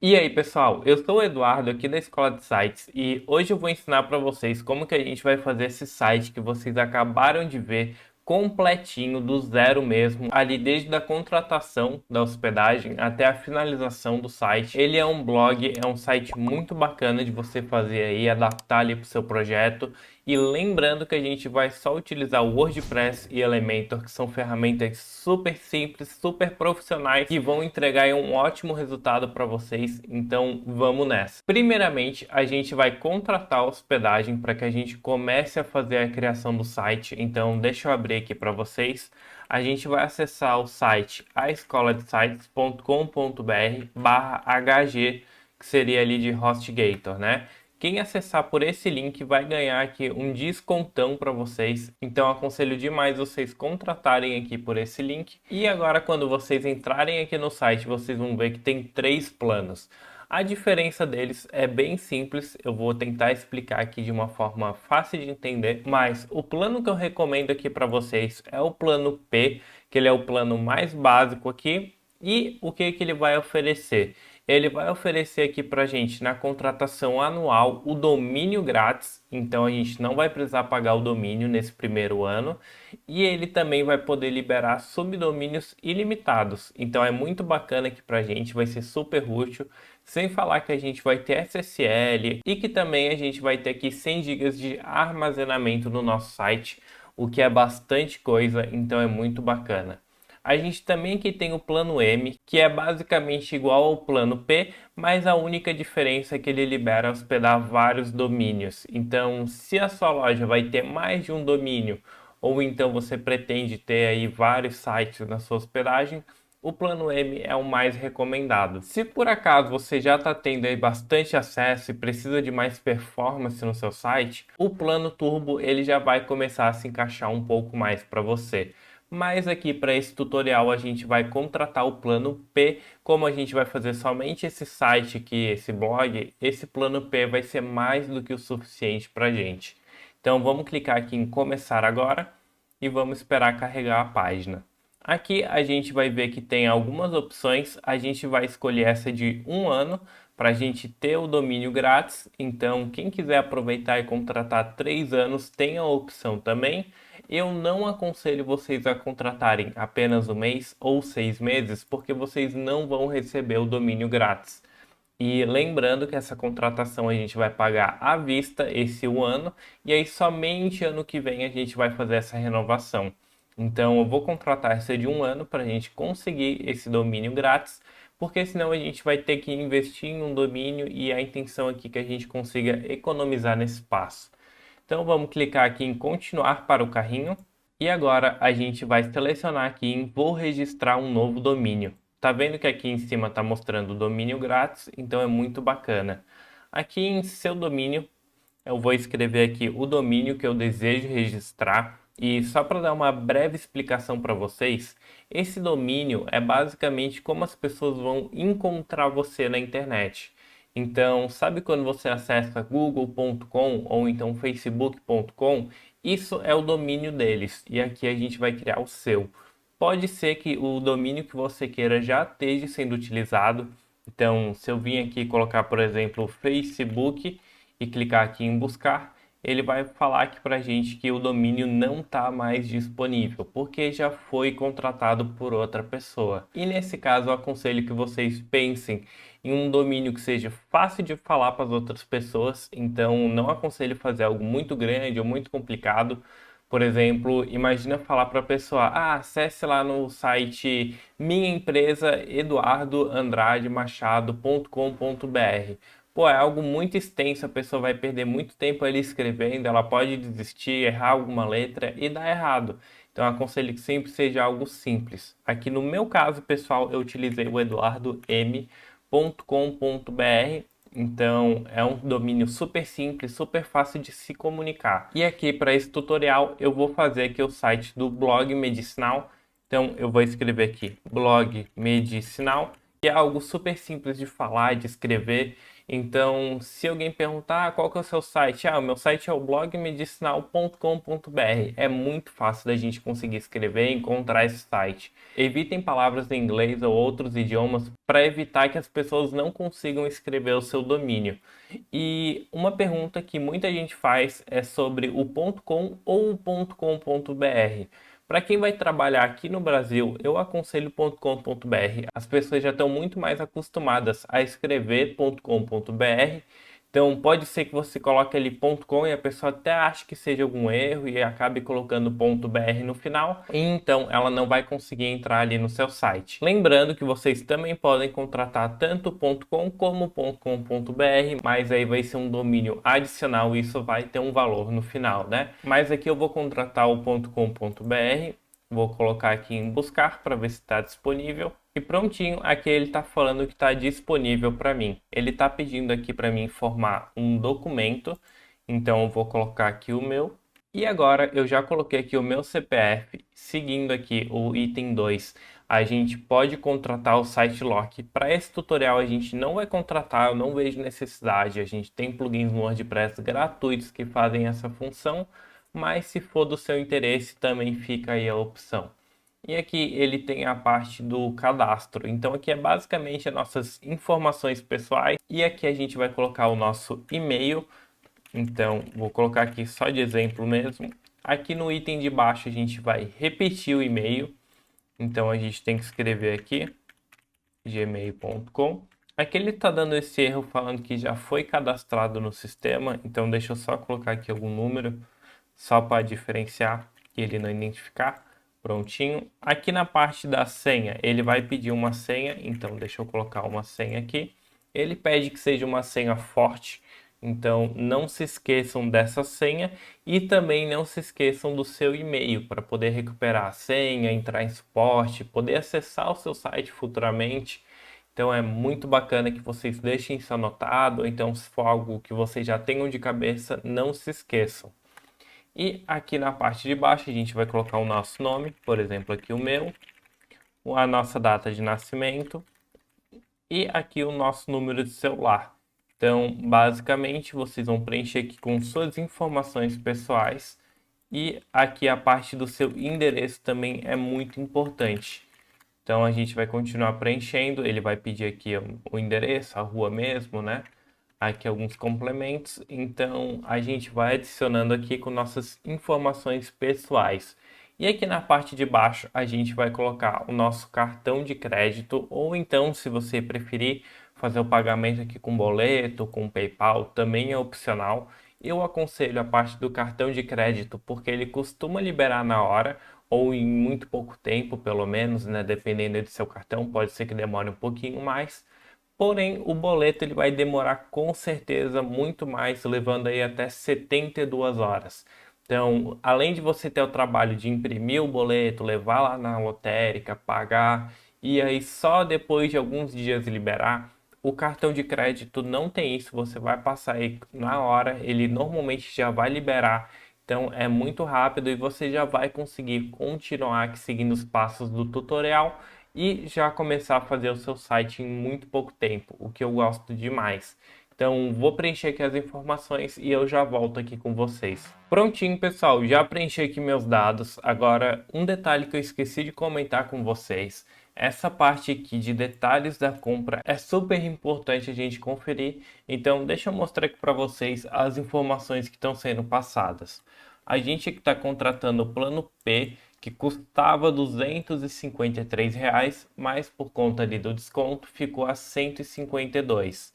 E aí, pessoal, eu sou o Eduardo aqui da Escola de Sites e hoje eu vou ensinar para vocês como que a gente vai fazer esse site que vocês acabaram de ver completinho do zero mesmo, ali desde a contratação da hospedagem até a finalização do site. Ele é um blog, é um site muito bacana de você fazer aí, adaptar ali para o seu projeto. E lembrando que a gente vai só utilizar o WordPress e Elementor, que são ferramentas super simples, super profissionais, que vão entregar um ótimo resultado para vocês. Então vamos nessa. Primeiramente, a gente vai contratar a hospedagem para que a gente comece a fazer a criação do site. Então deixa eu abrir aqui para vocês. A gente vai acessar o site aescoladesites.com.br/hg, que seria ali de HostGator, né? Quem acessar por esse link vai ganhar aqui um descontão para vocês. Então aconselho demais vocês contratarem aqui por esse link. E agora quando vocês entrarem aqui no site, vocês vão ver que tem três planos. A diferença deles é bem simples, eu vou tentar explicar aqui de uma forma fácil de entender, mas o plano que eu recomendo aqui para vocês é o plano P, que ele é o plano mais básico aqui. E o que ele vai oferecer? Ele vai oferecer aqui para a gente na contratação anual o domínio grátis, então a gente não vai precisar pagar o domínio nesse primeiro ano, e ele também vai poder liberar subdomínios ilimitados, então é muito bacana aqui para a gente, vai ser super útil, sem falar que a gente vai ter SSL e que também a gente vai ter aqui 100 GB de armazenamento no nosso site, o que é bastante coisa, então é muito bacana. A gente também aqui tem o plano M, que é basicamente igual ao plano P, mas a única diferença é que ele libera hospedar vários domínios. Então, se a sua loja vai ter mais de um domínio, ou então você pretende ter aí vários sites na sua hospedagem, o plano M é o mais recomendado. Se por acaso você já está tendo aí bastante acesso e precisa de mais performance no seu site, o plano Turbo ele já vai começar a se encaixar um pouco mais para você. Mas aqui para esse tutorial a gente vai contratar o plano P, como a gente vai fazer somente esse site aqui, esse blog, esse plano P vai ser mais do que o suficiente para a gente. Então vamos clicar aqui em começar agora e vamos esperar carregar a página. Aqui a gente vai ver que tem algumas opções, a gente vai escolher essa de um ano para a gente ter o domínio grátis, então quem quiser aproveitar e contratar 3 anos tem a opção também. Eu não aconselho vocês a contratarem apenas um mês ou 6 meses, porque vocês não vão receber o domínio grátis. E lembrando que essa contratação a gente vai pagar à vista esse um ano, e aí somente ano que vem a gente vai fazer essa renovação. Então eu vou contratar essa de um ano para a gente conseguir esse domínio grátis, porque senão a gente vai ter que investir em um domínio e a intenção aqui é que a gente consiga economizar nesse passo. Então vamos clicar aqui em continuar para o carrinho e agora a gente vai selecionar aqui em vou registrar um novo domínio. Tá vendo que aqui em cima está mostrando o domínio grátis, então é muito bacana. Aqui em seu domínio eu vou escrever aqui o domínio que eu desejo registrar e só para dar uma breve explicação para vocês, esse domínio é basicamente como as pessoas vão encontrar você na internet. Então, sabe quando você acessa google.com ou então facebook.com? Isso é o domínio deles e aqui a gente vai criar o seu. Pode ser que o domínio que você queira já esteja sendo utilizado. Então, se eu vim aqui colocar, por exemplo, Facebook e clicar aqui em buscar, ele vai falar aqui para a gente que o domínio não está mais disponível, porque já foi contratado por outra pessoa. E nesse caso, eu aconselho que vocês pensem em um domínio que seja fácil de falar para as outras pessoas, então não aconselho fazer algo muito grande ou muito complicado. Por exemplo, imagina falar para a pessoa, acesse lá no site minha empresa eduardoandrademachado.com.br. Pô, é algo muito extenso, a pessoa vai perder muito tempo ali escrevendo, ela pode desistir, errar alguma letra e dar errado. Então, eu aconselho que sempre seja algo simples. Aqui no meu caso, pessoal, eu utilizei o eduardom.com.br. Então, é um domínio super simples, super fácil de se comunicar. E aqui, para esse tutorial, eu vou fazer aqui o site do blog medicinal. Então, eu vou escrever aqui blog medicinal que é algo super simples de falar, de escrever. Então, se alguém perguntar qual que é o seu site, o meu site é o blogmedicinal.com.br. É muito fácil da gente conseguir escrever e encontrar esse site. Evitem palavras em inglês ou outros idiomas para evitar que as pessoas não consigam escrever o seu domínio. E uma pergunta que muita gente faz é sobre o .com ou o .com.br. Para quem vai trabalhar aqui no Brasil, eu aconselho .com.br. As pessoas já estão muito mais acostumadas a escrever .com.br. Então pode ser que você coloque ali .com e a pessoa até ache que seja algum erro e acabe colocando .br no final. E então ela não vai conseguir entrar ali no seu site. Lembrando que vocês também podem contratar tanto .com como .com.br, mas aí vai ser um domínio adicional e isso vai ter um valor no final, né? Mas aqui eu vou contratar o .com.br. Vou colocar aqui em buscar para ver se está disponível. E prontinho, aqui ele está falando que está disponível para mim. Ele está pedindo aqui para mim formar um documento. Então eu vou colocar aqui o meu. E agora eu já coloquei aqui o meu CPF. Seguindo aqui o item 2, a gente pode contratar o SiteLock. Para esse tutorial a gente não vai contratar, eu não vejo necessidade. A gente tem plugins no WordPress gratuitos que fazem essa função. Mas se for do seu interesse, também fica aí a opção. E aqui ele tem a parte do cadastro. Então aqui é basicamente as nossas informações pessoais. E aqui a gente vai colocar o nosso e-mail. Então vou colocar aqui só de exemplo mesmo. Aqui no item de baixo a gente vai repetir o e-mail. Então a gente tem que escrever aqui gmail.com. Aqui ele está dando esse erro falando que já foi cadastrado no sistema. Então deixa eu só colocar aqui algum número só para diferenciar e ele não identificar. Prontinho. Aqui na parte da senha, ele vai pedir uma senha, então deixa eu colocar uma senha aqui. Ele pede que seja uma senha forte, então não se esqueçam dessa senha e também não se esqueçam do seu e-mail para poder recuperar a senha, entrar em suporte, poder acessar o seu site futuramente. Então é muito bacana que vocês deixem isso anotado, então se for algo que vocês já tenham de cabeça, não se esqueçam. E aqui na parte de baixo a gente vai colocar o nosso nome, por exemplo aqui o meu, a nossa data de nascimento e aqui o nosso número de celular. Então, basicamente, vocês vão preencher aqui com suas informações pessoais e aqui a parte do seu endereço também é muito importante. Então, a gente vai continuar preenchendo, ele vai pedir aqui o endereço, a rua mesmo, né? Aqui alguns complementos, então a gente vai adicionando aqui com nossas informações pessoais. E aqui na parte de baixo a gente vai colocar o nosso cartão de crédito ou então, se você preferir, fazer o pagamento aqui com boleto, com PayPal, também é opcional. Eu aconselho a parte do cartão de crédito porque ele costuma liberar na hora ou em muito pouco tempo, pelo menos, né? Dependendo do seu cartão, pode ser que demore um pouquinho mais. Porém, o boleto ele vai demorar com certeza muito mais, levando aí até 72 horas. Então, além de você ter o trabalho de imprimir o boleto, levar lá na lotérica, pagar, e aí só depois de alguns dias liberar, o cartão de crédito não tem isso, você vai passar aí na hora, ele normalmente já vai liberar. Então é muito rápido e você já vai conseguir continuar aqui seguindo os passos do tutorial e já começar a fazer o seu site em muito pouco tempo, o que eu gosto demais. Então vou preencher aqui as informações e eu já volto aqui com vocês. Prontinho, pessoal, já preenchi aqui meus dados. Agora, um detalhe que eu esqueci de comentar com vocês. Essa parte aqui de detalhes da compra é super importante a gente conferir. Então, deixa eu mostrar aqui para vocês as informações que estão sendo passadas. A gente está contratando o plano P, que custava R$ 253, mas por conta ali do desconto ficou a 152.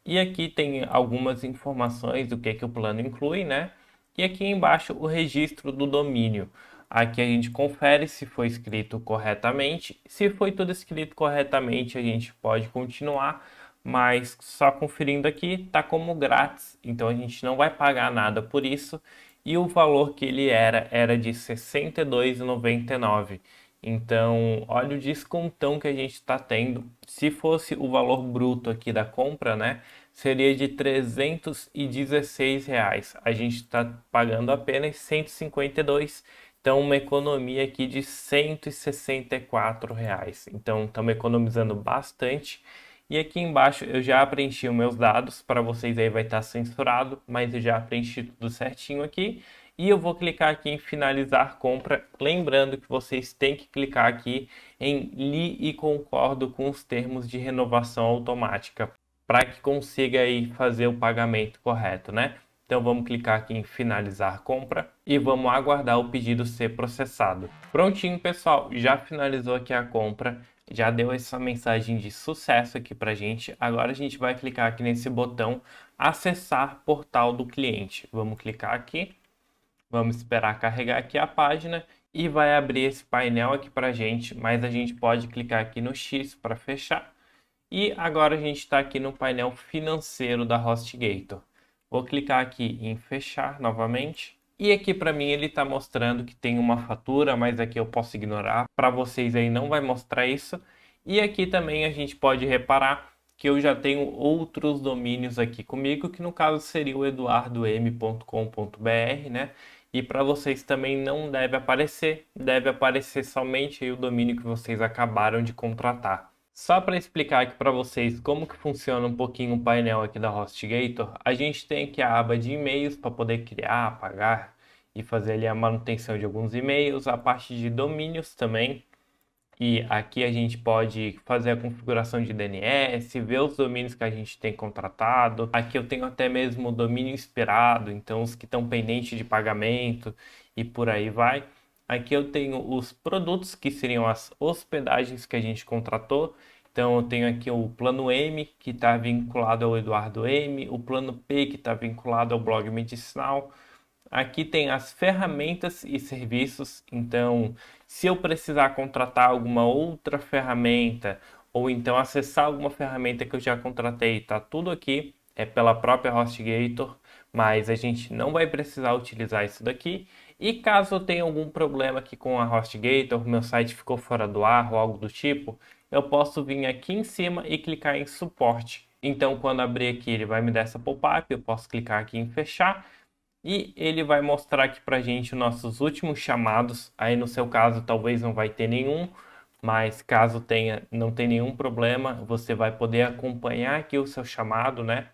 E aqui tem algumas informações do que o plano inclui, né? E aqui embaixo o registro do domínio. Aqui a gente confere se foi escrito corretamente. Se foi tudo escrito corretamente, a gente pode continuar, mas só conferindo aqui, tá como grátis, então a gente não vai pagar nada por isso. E o valor que ele era de R$ 62,99. Então, olha o descontão que a gente está tendo. Se fosse o valor bruto aqui da compra, né, seria de R$ 316. A gente está pagando apenas R$ 152. Então, uma economia aqui de R$ 164 reais. Então, estamos economizando bastante. E aqui embaixo eu já preenchi os meus dados, para vocês aí vai estar censurado, mas eu já preenchi tudo certinho aqui. E eu vou clicar aqui em finalizar compra, lembrando que vocês têm que clicar aqui em li e concordo com os termos de renovação automática, para que consiga aí fazer o pagamento correto, né? Então vamos clicar aqui em finalizar compra e vamos aguardar o pedido ser processado. Prontinho, pessoal, já finalizou aqui a compra, já deu essa mensagem de sucesso aqui pra gente. Agora a gente vai clicar aqui nesse botão acessar portal do cliente. Vamos clicar aqui, vamos esperar carregar aqui a página e vai abrir esse painel aqui pra gente, mas a gente pode clicar aqui no X para fechar. E agora a gente está aqui no painel financeiro da HostGator. Vou clicar aqui em fechar novamente. E aqui para mim ele está mostrando que tem uma fatura, mas aqui eu posso ignorar. Para vocês aí não vai mostrar isso. E aqui também a gente pode reparar que eu já tenho outros domínios aqui comigo, que no caso seria o eduardom.com.br, né? E para vocês também não deve aparecer somente aí o domínio que vocês acabaram de contratar. Só para explicar aqui para vocês como que funciona um pouquinho o painel aqui da HostGator, a gente tem aqui a aba de e-mails para poder criar, apagar e fazer ali a manutenção de alguns e-mails, a parte de domínios também. E aqui a gente pode fazer a configuração de DNS, ver os domínios que a gente tem contratado. Aqui eu tenho até mesmo o domínio esperado, então os que estão pendentes de pagamento e por aí vai. Aqui eu tenho os produtos, que seriam as hospedagens que a gente contratou. Então eu tenho aqui o plano M, que está vinculado ao Eduardo M, o plano P, que está vinculado ao blog medicinal. Aqui tem as ferramentas e serviços, então se eu precisar contratar alguma outra ferramenta ou então acessar alguma ferramenta que eu já contratei, tá tudo aqui, é pela própria HostGator, mas a gente não vai precisar utilizar isso daqui. E caso eu tenha algum problema aqui com a HostGator, meu site ficou fora do ar ou algo do tipo, eu posso vir aqui em cima e clicar em suporte. Então quando abrir aqui ele vai me dar essa pop-up, eu posso clicar aqui em fechar. E ele vai mostrar aqui pra gente os nossos últimos chamados. Aí no seu caso talvez não vai ter nenhum, mas caso tenha, não tem nenhum problema, você vai poder acompanhar aqui o seu chamado, né?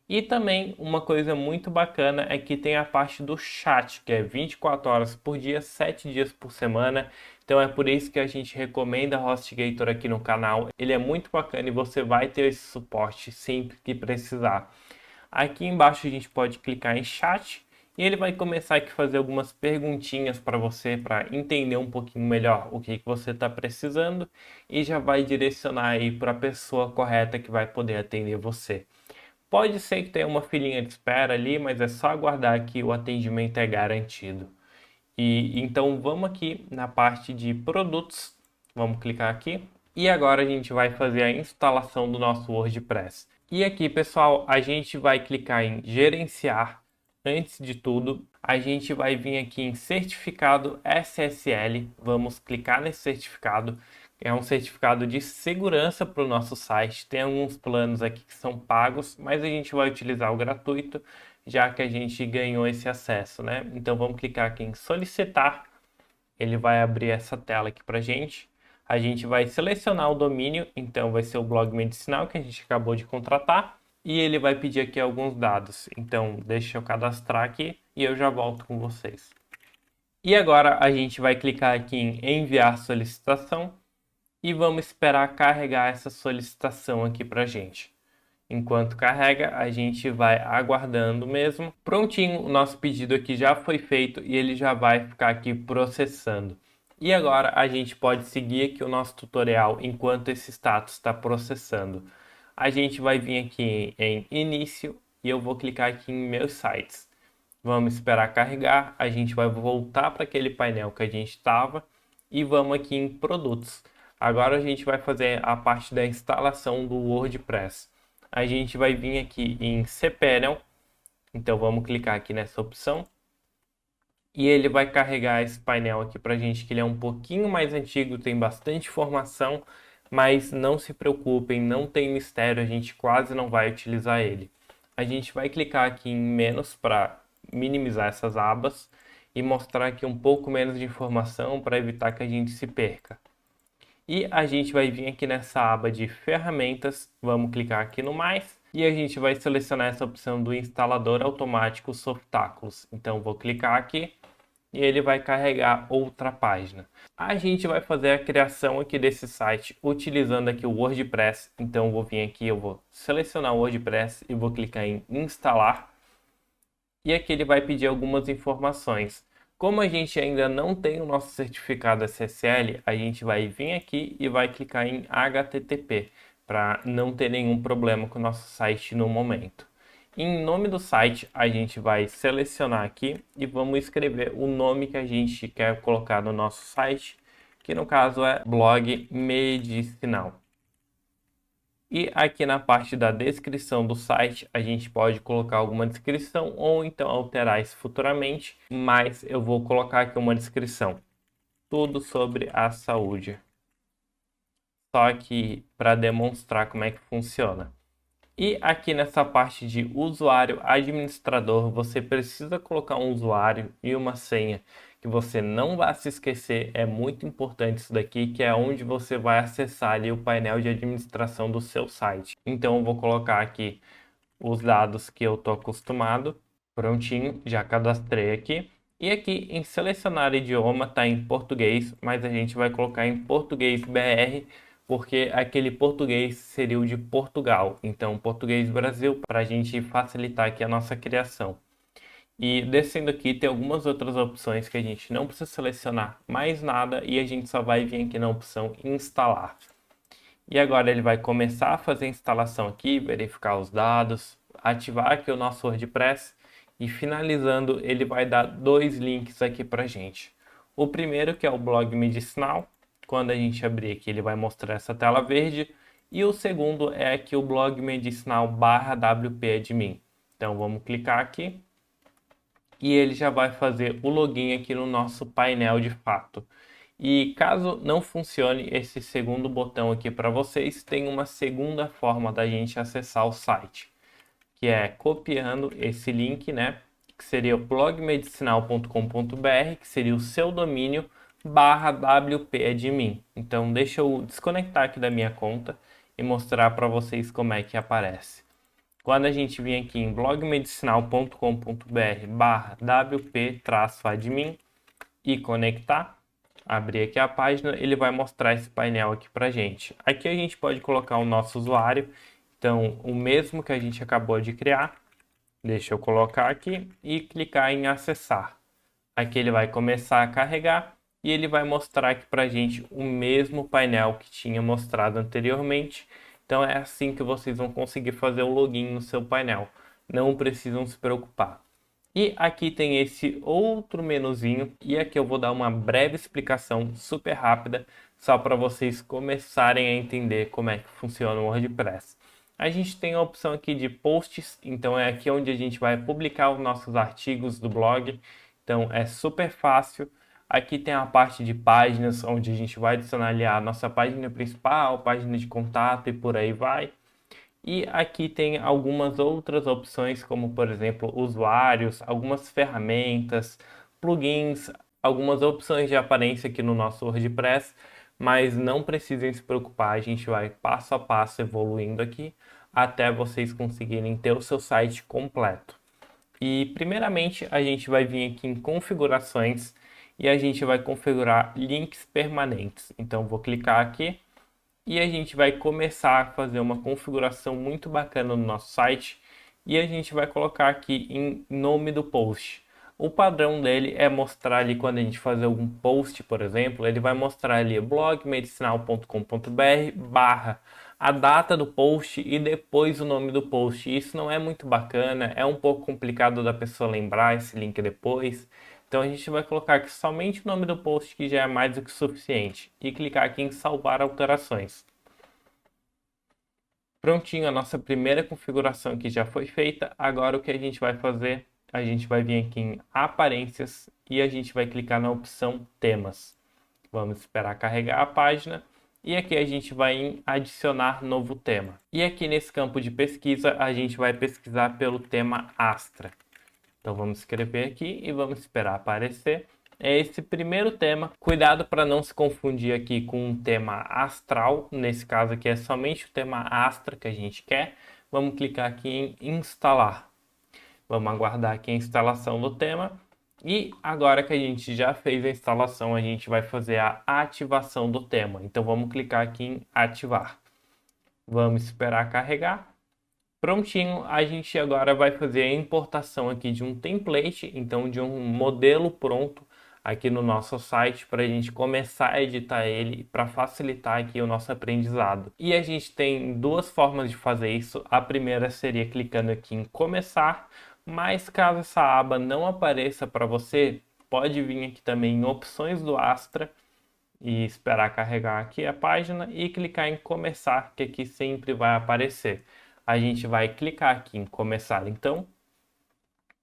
E também uma coisa muito bacana é que tem a parte do chat, que é 24 horas por dia, 7 dias por semana. Então é por isso que a gente recomenda a HostGator aqui no canal. Ele é muito bacana e você vai ter esse suporte sempre que precisar. Aqui embaixo a gente pode clicar em chat e ele vai começar aqui a fazer algumas perguntinhas para você, para entender um pouquinho melhor o que você está precisando e já vai direcionar aí para a pessoa correta que vai poder atender você. Pode ser que tenha uma filinha de espera ali, mas é só aguardar que o atendimento é garantido. E então vamos aqui na parte de produtos, vamos clicar aqui e agora a gente vai fazer a instalação do nosso WordPress. E aqui, pessoal, a gente vai clicar em gerenciar. Antes de tudo, a gente vai vir aqui em certificado SSL. Vamos clicar nesse certificado. É um certificado de segurança para o nosso site. Tem alguns planos aqui que são pagos, mas a gente vai utilizar o gratuito, já que a gente ganhou esse acesso, né? Então vamos clicar aqui em solicitar. Ele vai abrir essa tela aqui para gente. A gente vai selecionar o domínio, então vai ser o blog medicinal que a gente acabou de contratar. E ele vai pedir aqui alguns dados. Então, deixa eu cadastrar aqui e eu já volto com vocês. E agora a gente vai clicar aqui em enviar solicitação e vamos esperar carregar essa solicitação aqui pra gente. Enquanto carrega, a gente vai aguardando mesmo. Prontinho, o nosso pedido aqui já foi feito e ele já vai ficar aqui processando. E agora a gente pode seguir aqui o nosso tutorial enquanto esse status está processando. A gente vai vir aqui em início e eu vou clicar aqui em meus sites. Vamos esperar carregar, a gente vai voltar para aquele painel que a gente estava e vamos aqui em produtos. Agora a gente vai fazer a parte da instalação do WordPress. A gente vai vir aqui em cPanel, então vamos clicar aqui nessa opção. E ele vai carregar esse painel aqui para a gente, que ele é um pouquinho mais antigo, tem bastante informação, mas não se preocupem, não tem mistério, a gente quase não vai utilizar ele. A gente vai clicar aqui em menos para minimizar essas abas e mostrar aqui um pouco menos de informação para evitar que a gente se perca. E a gente vai vir aqui nessa aba de ferramentas, vamos clicar aqui no mais e a gente vai selecionar essa opção do instalador automático Softáculos. Então vou clicar aqui e ele vai carregar outra página. A gente vai fazer a criação aqui desse site utilizando aqui o WordPress. Então eu vou vir aqui, eu vou selecionar o WordPress e vou clicar em instalar. E aqui ele vai pedir algumas informações. Como a gente ainda não tem o nosso certificado SSL, a gente vai vir aqui e vai clicar em HTTP para não ter nenhum problema com o nosso site no momento. Em nome do site, a gente vai selecionar aqui e vamos escrever o nome que a gente quer colocar no nosso site, que no caso é blog medicinal. E aqui na parte da descrição do site, a gente pode colocar alguma descrição ou então alterar isso futuramente, mas eu vou colocar aqui uma descrição. Tudo sobre a saúde. Só que para demonstrar como é que funciona. E aqui nessa parte de usuário administrador, você precisa colocar um usuário e uma senha que você não vai se esquecer. É muito importante isso daqui, que é onde você vai acessar ali o painel de administração do seu site. Então eu vou colocar aqui os dados que eu estou acostumado. Prontinho, já cadastrei aqui. E aqui em selecionar idioma está em português, mas a gente vai colocar em português BR, porque aquele português seria o de Portugal. Então, português Brasil, para a gente facilitar aqui a nossa criação. E descendo aqui, tem algumas outras opções que a gente não precisa selecionar mais nada e a gente só vai vir aqui na opção instalar. E agora ele vai começar a fazer a instalação aqui, verificar os dados, ativar aqui o nosso WordPress e finalizando ele vai dar dois links aqui para gente. O primeiro que é o blog medicinal. Quando a gente abrir aqui, ele vai mostrar essa tela verde. E o segundo é aqui o blog medicinal /WP Admin. Então vamos clicar aqui. E ele já vai fazer o login aqui no nosso painel de fato. E caso não funcione esse segundo botão aqui para vocês, tem uma segunda forma da gente acessar o site. Que é copiando esse link, né? Que seria blogmedicinal.com.br, que seria o seu domínio, /WP-admin. Então deixa eu desconectar aqui da minha conta e mostrar para vocês como é que aparece. Quando a gente vir aqui em blogmedicinal.com.br/WP-admin e conectar, abrir aqui a página, ele vai mostrar esse painel aqui para gente. Aqui a gente pode colocar o nosso usuário, então o mesmo que a gente acabou de criar. Deixa eu colocar aqui e clicar em acessar. Aqui ele vai começar a carregar. E ele vai mostrar aqui para a gente o mesmo painel que tinha mostrado anteriormente. Então é assim que vocês vão conseguir fazer o login no seu painel. Não precisam se preocupar. E aqui tem esse outro menuzinho. E aqui eu vou dar uma breve explicação super rápida, só para vocês começarem a entender como é que funciona o WordPress. A gente tem a opção aqui de posts. Então é aqui onde a gente vai publicar os nossos artigos do blog. Então é super fácil. Aqui tem a parte de páginas, onde a gente vai adicionar ali a nossa página principal, página de contato e por aí vai. E aqui tem algumas outras opções, como por exemplo, usuários, algumas ferramentas, plugins, algumas opções de aparência aqui no nosso WordPress, mas não precisem se preocupar, a gente vai passo a passo evoluindo aqui, até vocês conseguirem ter o seu site completo. E primeiramente a gente vai vir aqui em configurações, e a gente vai configurar links permanentes. Então vou clicar aqui e a gente vai começar a fazer uma configuração muito bacana no nosso site e a gente vai colocar aqui em nome do post. O padrão dele é mostrar ali quando a gente fazer algum post, por exemplo, ele vai mostrar ali blogmedicinal.com.br barra a data do post e depois o nome do post. Isso não é muito bacana, é um pouco complicado da pessoa lembrar esse link depois. Então a gente vai colocar aqui somente o nome do post, que já é mais do que suficiente, e clicar aqui em salvar alterações. Prontinho, a nossa primeira configuração aqui já foi feita. Agora o que a gente vai fazer? A gente vai vir aqui em aparências e a gente vai clicar na opção temas. Vamos esperar carregar a página e aqui a gente vai em adicionar novo tema. E aqui nesse campo de pesquisa a gente vai pesquisar pelo tema Astra. Então vamos escrever aqui e vamos esperar aparecer. É esse primeiro tema. Cuidado para não se confundir aqui com um tema astral. Nesse caso aqui é somente o tema Astra que a gente quer. Vamos clicar aqui em instalar. Vamos aguardar aqui a instalação do tema. E agora que a gente já fez a instalação, a gente vai fazer a ativação do tema. Então vamos clicar aqui em ativar. Vamos esperar carregar. Prontinho, a gente agora vai fazer a importação aqui de um template, então de um modelo pronto aqui no nosso site para a gente começar a editar ele para facilitar aqui o nosso aprendizado. E a gente tem duas formas de fazer isso. A primeira seria clicando aqui em começar, mas caso essa aba não apareça para você, pode vir aqui também em opções do Astra e esperar carregar aqui a página e clicar em começar, que aqui sempre vai aparecer. A gente vai clicar aqui em começar, então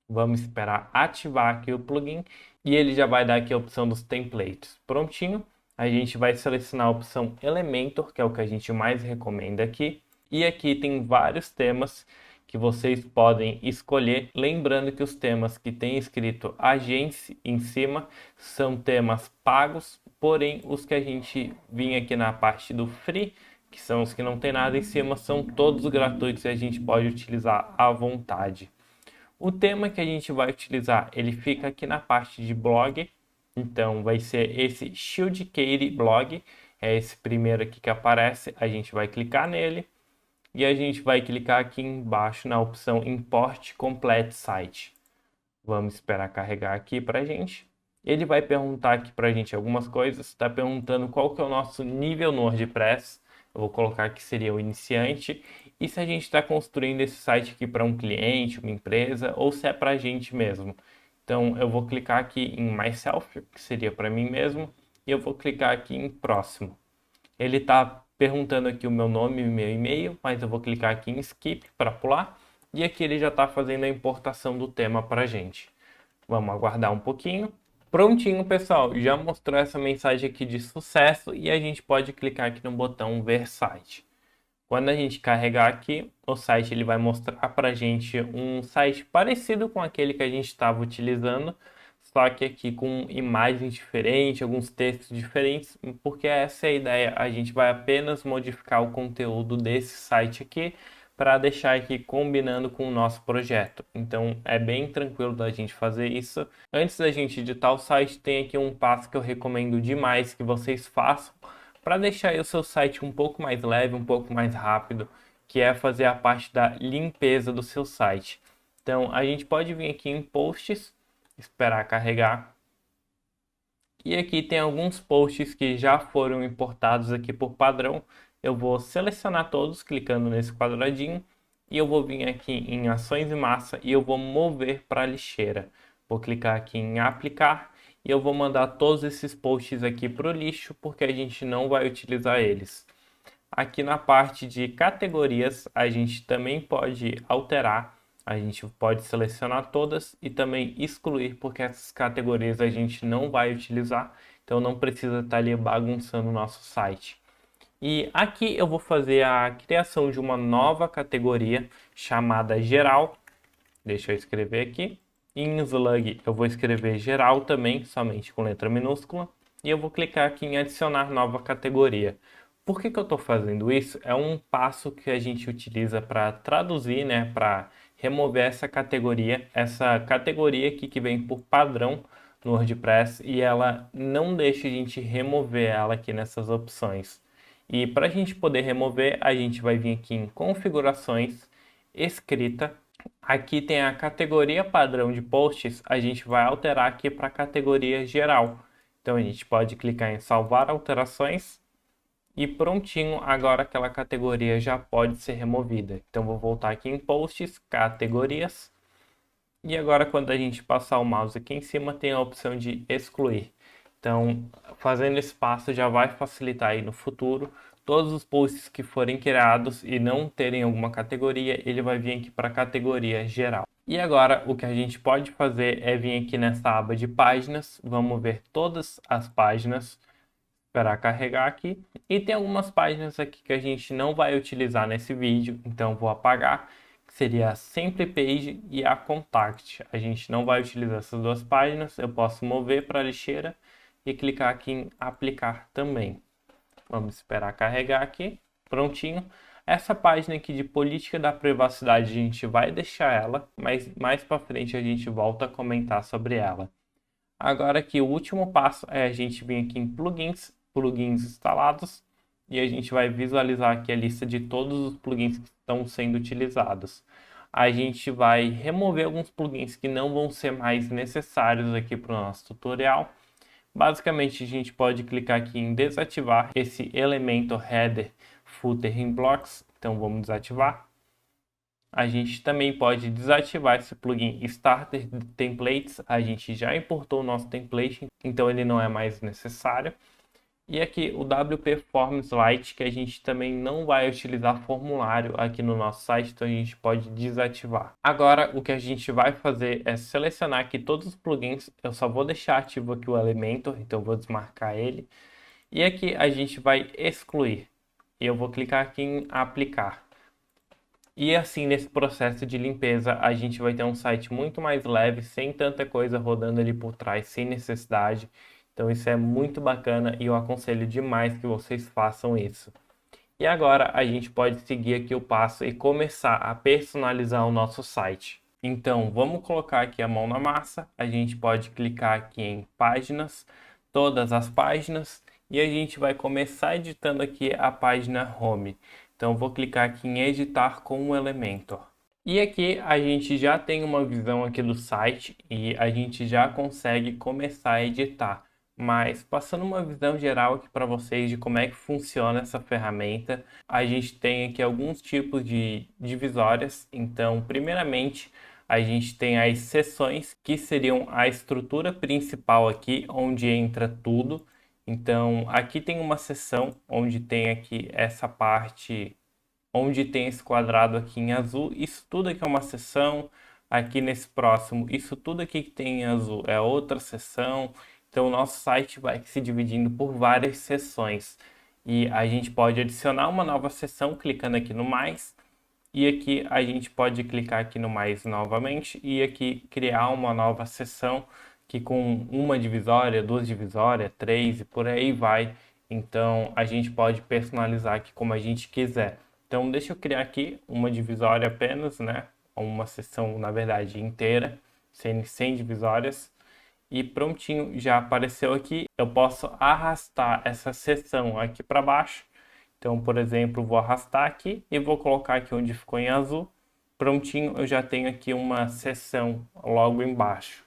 vamos esperar ativar aqui o plugin e ele já vai dar aqui a opção dos templates. Prontinho, a gente vai selecionar a opção Elementor, que é o que a gente mais recomenda aqui. E aqui tem vários temas que vocês podem escolher. Lembrando que os temas que tem escrito Agence em cima são temas pagos, porém os que a gente vinha aqui na parte do Free, que são os que não tem nada em cima, são todos gratuitos e a gente pode utilizar à vontade. O tema que a gente vai utilizar, ele fica aqui na parte de blog, então vai ser esse Shield Key Blog, é esse primeiro aqui que aparece, a gente vai clicar nele e a gente vai clicar aqui embaixo na opção Import Complete Site. Vamos esperar carregar aqui pra gente. Ele vai perguntar aqui pra gente algumas coisas, está perguntando qual que é o nosso nível no WordPress. Eu vou colocar que seria o iniciante. E se a gente está construindo esse site aqui para um cliente, uma empresa, ou se é para a gente mesmo. Então eu vou clicar aqui em Myself, que seria para mim mesmo, e eu vou clicar aqui em Próximo. Ele está perguntando aqui o meu nome e meu e-mail, mas eu vou clicar aqui em Skip para pular. E aqui ele já está fazendo a importação do tema para a gente. Vamos aguardar um pouquinho. Prontinho, pessoal, já mostrou essa mensagem aqui de sucesso e a gente pode clicar aqui no botão Ver Site. Quando a gente carregar aqui, o site ele vai mostrar para a gente um site parecido com aquele que a gente estava utilizando, só que aqui com imagens diferentes, alguns textos diferentes, porque essa é a ideia. A gente vai apenas modificar o conteúdo desse site aqui para deixar aqui combinando com o nosso projeto. Então é bem tranquilo da gente fazer isso. Antes da gente editar o site, tem aqui um passo que eu recomendo demais que vocês façam para deixar aí o seu site um pouco mais leve, um pouco mais rápido, que é fazer a parte da limpeza do seu site. Então a gente pode vir aqui em posts, esperar carregar. E aqui tem alguns posts que já foram importados aqui por padrão. Eu vou selecionar todos clicando nesse quadradinho e eu vou vir aqui em ações em massa e eu vou mover para a lixeira. Vou clicar aqui em aplicar e eu vou mandar todos esses posts aqui para o lixo porque a gente não vai utilizar eles. Aqui na parte de categorias a gente também pode alterar. A gente pode selecionar todas e também excluir, porque essas categorias a gente não vai utilizar, então não precisa estar ali bagunçando o nosso site. E aqui eu vou fazer a criação de uma nova categoria chamada geral. Deixa eu escrever aqui. Em Slug eu vou escrever geral também, somente com letra minúscula. E eu vou clicar aqui em adicionar nova categoria. Por que eu estou fazendo isso? É um passo que a gente utiliza para traduzir, né, para remover essa categoria aqui que vem por padrão no WordPress e ela não deixa a gente remover ela aqui nessas opções. E para a gente poder remover, a gente vai vir aqui em configurações, escrita. Aqui tem a categoria padrão de posts, a gente vai alterar aqui para a categoria geral. Então a gente pode clicar em salvar alterações. E prontinho, agora aquela categoria já pode ser removida. Então vou voltar aqui em posts, categorias. E agora quando a gente passar o mouse aqui em cima tem a opção de excluir. Então fazendo esse passo já vai facilitar aí no futuro. Todos os posts que forem criados e não terem alguma categoria, ele vai vir aqui para a categoria geral. E agora o que a gente pode fazer é vir aqui nessa aba de páginas. Vamos ver todas as páginas. Esperar carregar aqui. E tem algumas páginas aqui que a gente não vai utilizar nesse vídeo, então vou apagar. seria a Sempre Page e a Contact. A gente não vai utilizar essas duas páginas, eu posso mover para a lixeira e clicar aqui em aplicar também. Vamos esperar carregar aqui, prontinho. Essa página aqui de política da privacidade a gente vai deixar ela, mas mais para frente a gente volta a comentar sobre ela. Agora aqui o último passo é a gente vir aqui em plugins, plugins instalados, e a gente vai visualizar aqui a lista de todos os plugins que estão sendo utilizados. A gente vai remover alguns plugins que não vão ser mais necessários aqui para o nosso tutorial. Basicamente, a gente pode clicar aqui em desativar esse elemento header footer em blocks, então vamos desativar. A gente também pode desativar esse plugin Starter Templates, a gente já importou o nosso template, então ele não é mais necessário. E aqui o WP Forms Lite, que a gente também não vai utilizar formulário aqui no nosso site, então a gente pode desativar. Agora o que a gente vai fazer é selecionar aqui todos os plugins, eu só vou deixar ativo aqui o Elementor, então eu vou desmarcar ele. E aqui a gente vai excluir, e eu vou clicar aqui em aplicar. E assim, nesse processo de limpeza, a gente vai ter um site muito mais leve, sem tanta coisa rodando ali por trás, sem necessidade. Então isso é muito bacana e eu aconselho demais que vocês façam isso. E agora a gente pode seguir aqui o passo e começar a personalizar o nosso site. Então vamos colocar aqui a mão na massa, a gente pode clicar aqui em páginas, todas as páginas, e a gente vai começar editando aqui a página Home. Então vou clicar aqui em editar com o Elementor. E aqui a gente já tem uma visão aqui do site e a gente já consegue começar a editar. Mas passando uma visão geral aqui para vocês de como é que funciona essa ferramenta, a gente tem aqui alguns tipos de divisórias. Então, primeiramente, a gente tem as seções, que seriam a estrutura principal aqui, onde entra tudo. Então, aqui tem uma seção onde tem aqui essa parte, onde tem esse quadrado aqui em azul. Isso tudo aqui é uma seção. Aqui nesse próximo, isso tudo aqui que tem em azul é outra seção. Então, o nosso site vai se dividindo por várias seções. E a gente pode adicionar uma nova seção clicando aqui no mais. E aqui a gente pode clicar aqui no mais novamente e aqui criar uma nova seção que com uma divisória, duas divisórias, três e por aí vai. Então a gente pode personalizar aqui como a gente quiser. Então deixa eu criar aqui uma divisória apenas, né? Uma seção, na verdade, inteira, sem divisórias. E prontinho, já apareceu aqui. Eu posso arrastar essa seção aqui para baixo. Então, por exemplo, vou arrastar aqui e vou colocar aqui onde ficou em azul. Prontinho, eu já tenho aqui uma seção logo embaixo.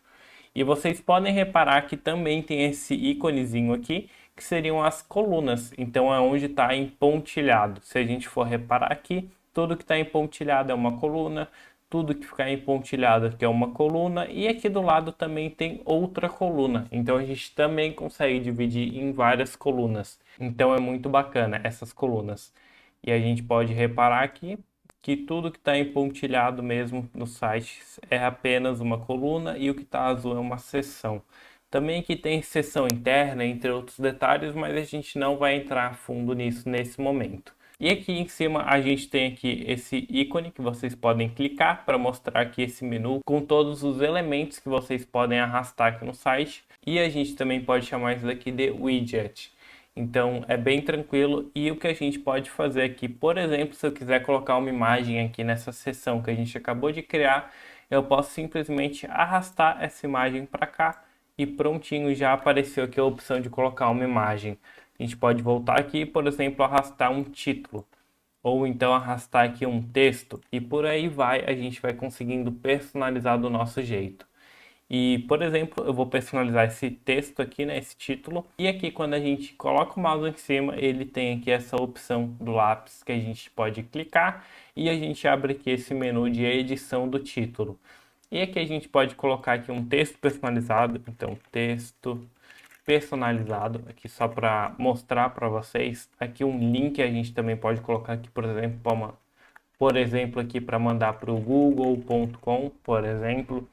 E vocês podem reparar que também tem esse íconezinho aqui, que seriam as colunas. Então é onde está empontilhado. Se a gente for reparar aqui, tudo que está empontilhado é uma coluna, tudo que ficar empontilhado aqui é uma coluna, e aqui do lado também tem outra coluna. Então a gente também consegue dividir em várias colunas. Então é muito bacana essas colunas. E a gente pode reparar aqui que tudo que está empontilhado mesmo no site é apenas uma coluna e o que está azul é uma seção. Também aqui tem seção interna, entre outros detalhes, mas a gente não vai entrar a fundo nisso nesse momento. E aqui em cima a gente tem aqui esse ícone que vocês podem clicar para mostrar aqui esse menu com todos os elementos que vocês podem arrastar aqui no site. E a gente também pode chamar isso daqui de widget. Então é bem tranquilo. E o que a gente pode fazer aqui, por exemplo, se eu quiser colocar uma imagem aqui nessa seção que a gente acabou de criar, eu posso simplesmente arrastar essa imagem para cá e prontinho, já apareceu aqui a opção de colocar uma imagem. A gente pode voltar aqui, por exemplo, arrastar um título, ou então arrastar aqui um texto, e por aí vai, a gente vai conseguindo personalizar do nosso jeito. E, por exemplo, eu vou personalizar esse texto aqui, né, esse título, e aqui quando a gente coloca o mouse em cima, ele tem aqui essa opção do lápis que a gente pode clicar, e a gente abre aqui esse menu de edição do título. E aqui a gente pode colocar aqui um texto personalizado, então texto personalizado, aqui só para mostrar para vocês. Aqui um link a gente também pode colocar aqui, por exemplo, aqui para mandar para o google.com, por exemplo.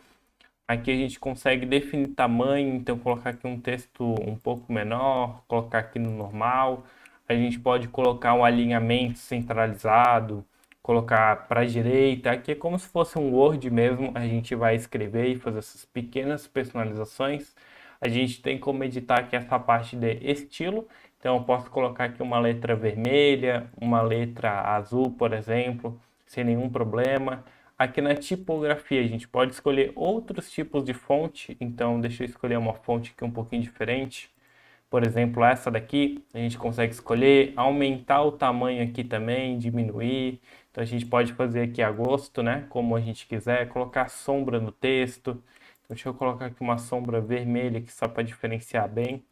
Aqui a gente consegue definir tamanho, então colocar aqui um texto um pouco menor, colocar aqui no normal. A gente pode colocar um alinhamento centralizado, colocar para a direita. Aqui é como se fosse um Word mesmo, a gente vai escrever e fazer essas pequenas personalizações. A gente tem como editar aqui essa parte de estilo, então eu posso colocar aqui uma letra vermelha, uma letra azul, por exemplo, sem nenhum problema. Aqui na tipografia a gente pode escolher outros tipos de fonte, então deixa eu escolher uma fonte aqui um pouquinho diferente. Por exemplo, essa daqui, a gente consegue escolher aumentar o tamanho aqui também, diminuir. Então a gente pode fazer aqui a gosto, né? Como a gente quiser, colocar sombra no texto. Então, deixa eu colocar aqui uma sombra vermelha aqui só para diferenciar bem.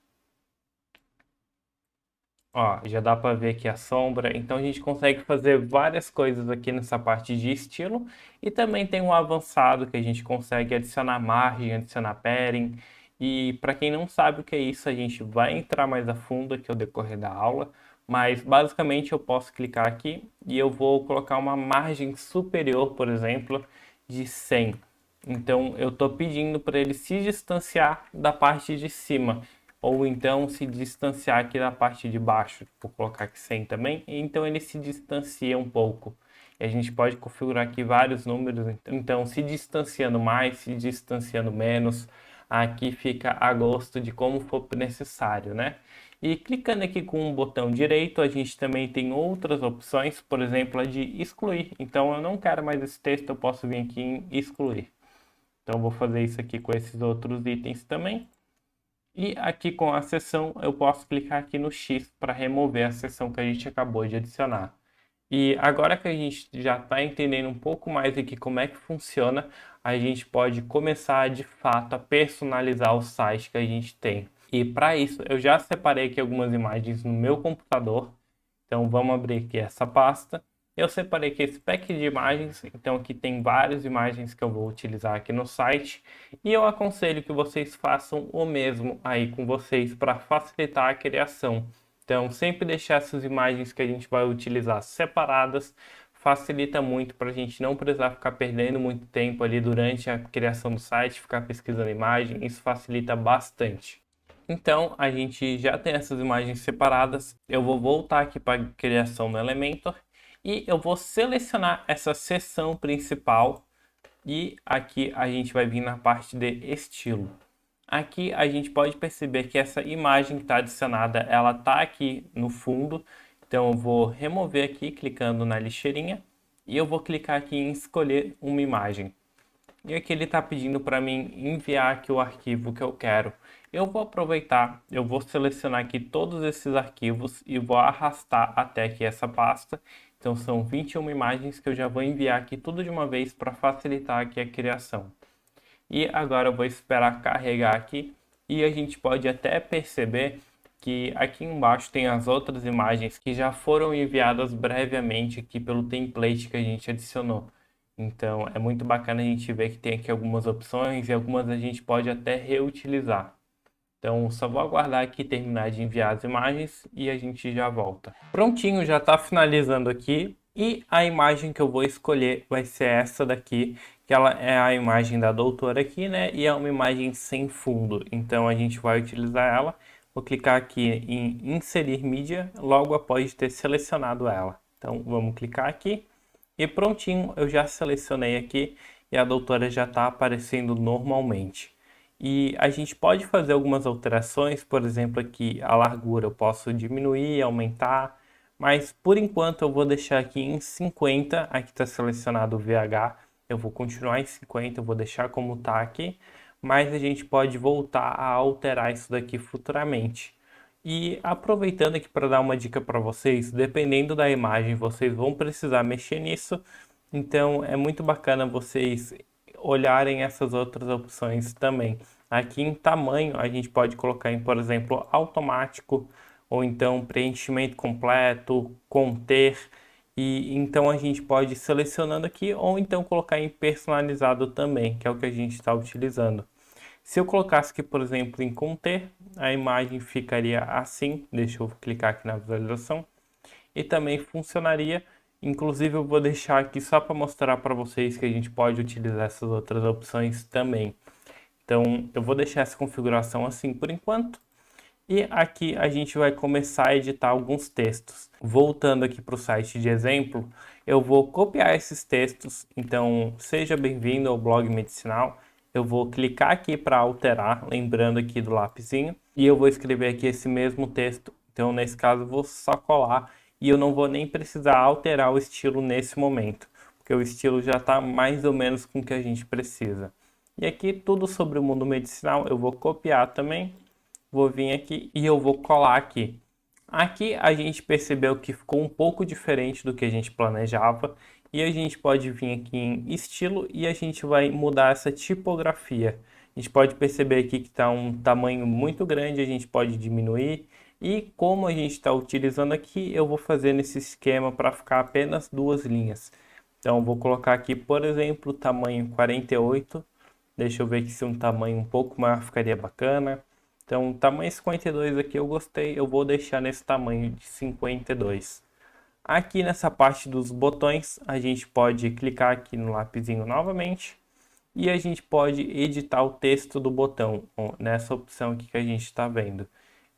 Ó, já dá para ver aqui a sombra. Então a gente consegue fazer várias coisas aqui nessa parte de estilo. E também tem um avançado que a gente consegue adicionar margem, adicionar padding. E para quem não sabe o que é isso, a gente vai entrar mais a fundo aqui ao decorrer da aula. Mas basicamente eu posso clicar aqui e eu vou colocar uma margem superior, por exemplo, de 100. Então eu estou pedindo para ele se distanciar da parte de cima, ou então se distanciar aqui da parte de baixo. Vou colocar aqui 100 também, então ele se distancia um pouco. E a gente pode configurar aqui vários números, então se distanciando mais, se distanciando menos, aqui fica a gosto de como for necessário, né? E clicando aqui com o botão direito, a gente também tem outras opções, por exemplo, a de excluir. Então eu não quero mais esse texto, eu posso vir aqui em excluir. Então, eu vou fazer isso aqui com esses outros itens também. E aqui com a seção, eu posso clicar aqui no X para remover a seção que a gente acabou de adicionar. E agora que a gente já está entendendo um pouco mais aqui como é que funciona, a gente pode começar de fato a personalizar o site que a gente tem. E para isso, eu já separei aqui algumas imagens no meu computador. Então, vamos abrir aqui essa pasta. Eu separei aqui esse pack de imagens, então aqui tem várias imagens que eu vou utilizar aqui no site. E eu aconselho que vocês façam o mesmo aí com vocês para facilitar a criação. Então, sempre deixar essas imagens que a gente vai utilizar separadas, facilita muito para a gente não precisar ficar perdendo muito tempo ali durante a criação do site, ficar pesquisando imagem, isso facilita bastante. Então, a gente já tem essas imagens separadas. Eu vou voltar aqui para a criação no Elementor e eu vou selecionar essa seção principal e aqui a gente vai vir na parte de estilo. Aqui a gente pode perceber que essa imagem que está adicionada, ela está aqui no fundo. Então, eu vou remover aqui clicando na lixeirinha e eu vou clicar aqui em escolher uma imagem. E aqui ele está pedindo para mim enviar aqui o arquivo que eu quero. Eu vou aproveitar, eu vou selecionar aqui todos esses arquivos e vou arrastar até aqui essa pasta. Então são 21 imagens que eu já vou enviar aqui tudo de uma vez para facilitar aqui a criação. E agora eu vou esperar carregar aqui e a gente pode até perceber que aqui embaixo tem as outras imagens que já foram enviadas brevemente aqui pelo template que a gente adicionou. Então é muito bacana a gente ver que tem aqui algumas opções e algumas a gente pode até reutilizar. Então só vou aguardar aqui terminar de enviar as imagens e a gente já volta. Prontinho, já está finalizando aqui e a imagem que eu vou escolher vai ser essa daqui, que ela é a imagem da doutora aqui, né? E é uma imagem sem fundo, então a gente vai utilizar ela. Vou clicar aqui em inserir mídia logo após ter selecionado ela. Então vamos clicar aqui. E prontinho, eu já selecionei aqui e a doutora já está aparecendo normalmente. E a gente pode fazer algumas alterações, por exemplo, aqui a largura eu posso diminuir, aumentar, mas por enquanto eu vou deixar aqui em 50, aqui está selecionado o VH, eu vou continuar em 50, eu vou deixar como está aqui, mas a gente pode voltar a alterar isso daqui futuramente. E aproveitando aqui para dar uma dica para vocês, dependendo da imagem, vocês vão precisar mexer nisso. Então é muito bacana vocês olharem essas outras opções também. Aqui em tamanho a gente pode colocar em, por exemplo, automático ou então preenchimento completo, conter. E então a gente pode ir selecionando aqui ou então colocar em personalizado também, que é o que a gente está utilizando. Se eu colocasse aqui, por exemplo, em conter, a imagem ficaria assim. Deixa eu clicar aqui na visualização. E também funcionaria. Inclusive, eu vou deixar aqui só para mostrar para vocês que a gente pode utilizar essas outras opções também. Então, eu vou deixar essa configuração assim por enquanto. E aqui a gente vai começar a editar alguns textos. Voltando aqui para o site de exemplo, eu vou copiar esses textos. Então, seja bem-vindo ao blog medicinal. Eu vou clicar aqui para alterar, lembrando aqui do lapisinho, e eu vou escrever aqui esse mesmo texto. Então, nesse caso, eu vou só colar e eu não vou nem precisar alterar o estilo nesse momento, porque o estilo já está mais ou menos com o que a gente precisa. E aqui tudo sobre o mundo medicinal eu vou copiar também. Vou vir aqui e eu vou colar aqui. Aqui a gente percebeu que ficou um pouco diferente do que a gente planejava e a gente pode vir aqui em estilo e a gente vai mudar essa tipografia. A gente pode perceber aqui que está um tamanho muito grande, a gente pode diminuir e como a gente está utilizando aqui, eu vou fazer nesse esquema para ficar apenas duas linhas. Então eu vou colocar aqui, por exemplo, tamanho 48. Deixa eu ver aqui se um tamanho um pouco maior ficaria bacana. Então, tamanho 52 aqui eu gostei, eu vou deixar nesse tamanho de 52. Aqui nessa parte dos botões, a gente pode clicar aqui no lapisinho novamente e a gente pode editar o texto do botão, nessa opção aqui que a gente está vendo.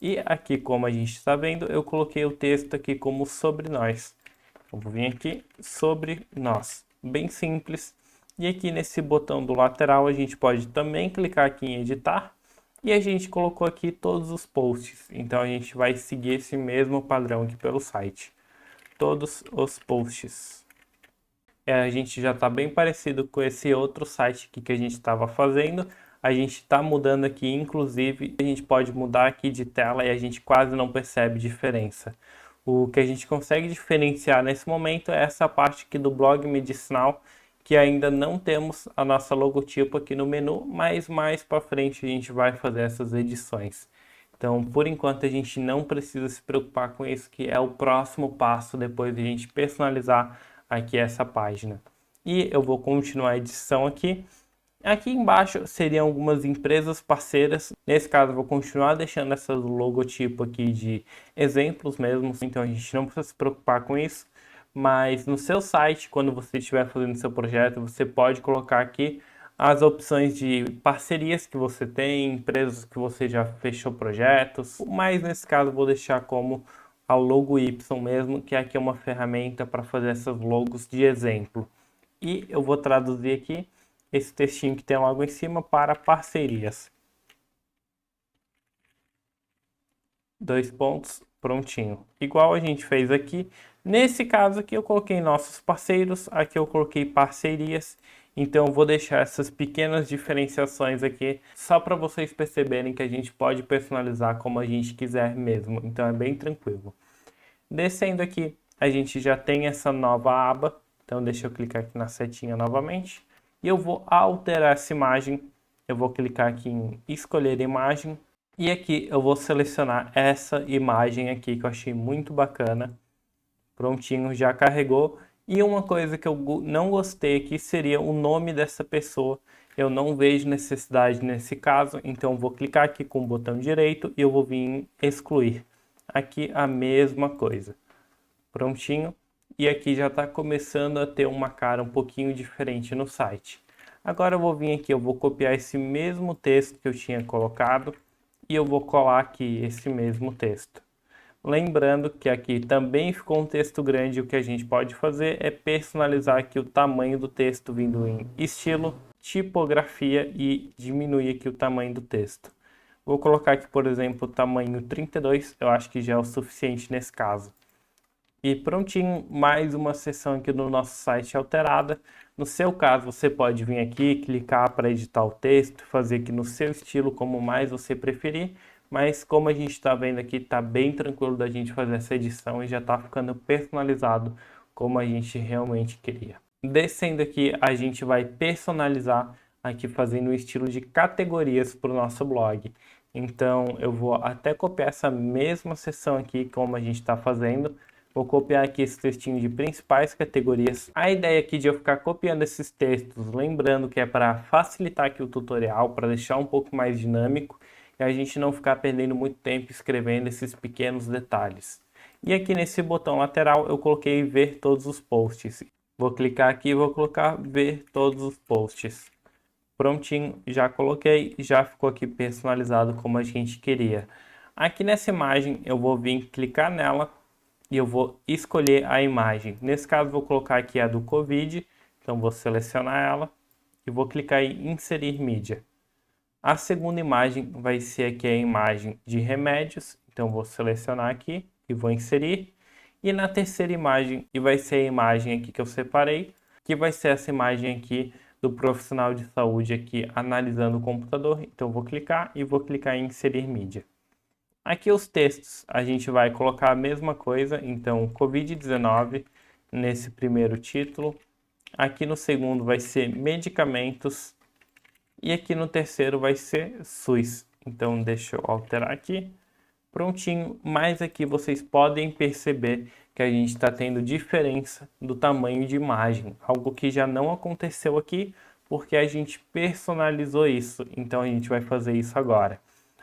E aqui, como a gente está vendo, eu coloquei o texto aqui como sobre nós. Eu vou vir aqui, sobre nós, bem simples. E aqui nesse botão do lateral, a gente pode também clicar aqui em editar. E a gente colocou aqui todos os posts, então a gente vai seguir esse mesmo padrão aqui pelo site. Todos os posts. A gente já está bem parecido com esse outro site aqui que a gente estava fazendo. A gente está mudando aqui, inclusive, a gente pode mudar aqui de tela e a gente quase não percebe diferença. O que a gente consegue diferenciar nesse momento é essa parte aqui do blog medicinal, que ainda não temos a nossa logotipo aqui no menu, mas mais para frente a gente vai fazer essas edições. Então, por enquanto a gente não precisa se preocupar com isso, que é o próximo passo depois de a gente personalizar aqui essa página. E eu vou continuar a edição aqui. Aqui embaixo seriam algumas empresas parceiras. Nesse caso, eu vou continuar deixando essa logotipo aqui de exemplos mesmo, então a gente não precisa se preocupar com isso. Mas no seu site, quando você estiver fazendo seu projeto, você pode colocar aqui as opções de parcerias que você tem, empresas que você já fechou projetos. Mas nesse caso, eu vou deixar como a logo Y mesmo, que aqui é uma ferramenta para fazer essas logos de exemplo. E eu vou traduzir aqui esse textinho que tem logo em cima para parcerias. Dois pontos, prontinho. Igual a gente fez aqui. Nesse caso aqui eu coloquei nossos parceiros, aqui eu coloquei parcerias. Então eu vou deixar essas pequenas diferenciações aqui só para vocês perceberem que a gente pode personalizar como a gente quiser mesmo. Então é bem tranquilo. Descendo aqui, a gente já tem essa nova aba. Então deixa eu clicar aqui na setinha novamente. E eu vou alterar essa imagem. Eu vou clicar aqui em escolher imagem. E aqui eu vou selecionar essa imagem aqui que eu achei muito bacana. Prontinho, já carregou. E uma coisa que eu não gostei aqui seria o nome dessa pessoa. Eu não vejo necessidade nesse caso, então eu vou clicar aqui com o botão direito e eu vou vir em excluir. Aqui a mesma coisa. Prontinho. E aqui já está começando a ter uma cara um pouquinho diferente no site. Agora eu vou vir aqui, eu vou copiar esse mesmo texto que eu tinha colocado e eu vou colar aqui esse mesmo texto. Lembrando que aqui também ficou um texto grande, o que a gente pode fazer é personalizar aqui o tamanho do texto vindo em estilo, tipografia e diminuir aqui o tamanho do texto. Vou colocar aqui, por exemplo, o tamanho 32, eu acho que já é o suficiente nesse caso. E prontinho, mais uma seção aqui no nosso site alterada. No seu caso, você pode vir aqui, clicar para editar o texto, fazer aqui no seu estilo, como mais você preferir. Mas como a gente está vendo aqui, está bem tranquilo da gente fazer essa edição e já está ficando personalizado como a gente realmente queria. Descendo aqui, a gente vai personalizar aqui fazendo o estilo de categorias para o nosso blog. Então eu vou até copiar essa mesma seção aqui como a gente está fazendo. Vou copiar aqui esse textinho de principais categorias. A ideia aqui de eu ficar copiando esses textos, lembrando que é para facilitar aqui o tutorial, para deixar um pouco mais dinâmico e a gente não ficar perdendo muito tempo escrevendo esses pequenos detalhes. E aqui nesse botão lateral eu coloquei ver todos os posts. Vou clicar aqui e vou colocar ver todos os posts. Prontinho, já coloquei, já ficou aqui personalizado como a gente queria. Aqui nessa imagem eu vou vir clicar nela e eu vou escolher a imagem. Nesse caso vou colocar aqui a do Covid, então vou selecionar ela e vou clicar em inserir mídia. A segunda imagem vai ser aqui a imagem de remédios, então vou selecionar aqui e vou inserir. E na terceira imagem, e vai ser a imagem aqui que eu separei, que vai ser essa imagem aqui do profissional de saúde aqui analisando o computador. Então vou clicar e vou clicar em inserir mídia. Aqui os textos, a gente vai colocar a mesma coisa, então Covid-19 nesse primeiro título. Aqui no segundo vai ser medicamentos e aqui no terceiro vai ser SUS. Então deixa eu alterar aqui. Prontinho, mas aqui vocês podem perceber que a gente está tendo diferença do tamanho de imagem, algo que já não aconteceu aqui, porque a gente personalizou isso, então a gente vai fazer isso agora.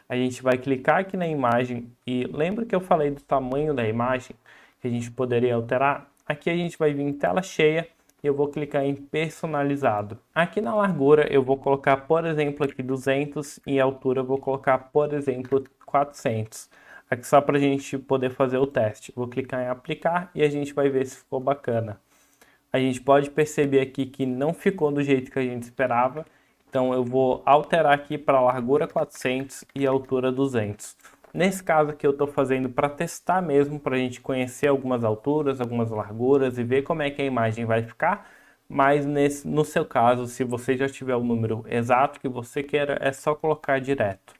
A gente vai clicar aqui na imagem e lembra que eu falei do tamanho da imagem, que a gente poderia alterar? Aqui a gente vai vir em tela cheia e eu vou clicar em personalizado. Aqui na largura eu vou colocar, por exemplo, aqui 200 e a altura eu vou colocar, por exemplo, 400. Aqui só para a gente poder fazer o teste. Vou clicar em aplicar e a gente vai ver se ficou bacana. A gente pode perceber aqui que não ficou do jeito que a gente esperava. Então eu vou alterar aqui para a largura 400 e a altura 200. Nesse caso aqui eu estou fazendo para testar mesmo, para a gente conhecer algumas alturas, algumas larguras e ver como é que a imagem vai ficar. Mas no seu caso, se você já tiver o número exato que você queira, é só colocar direto.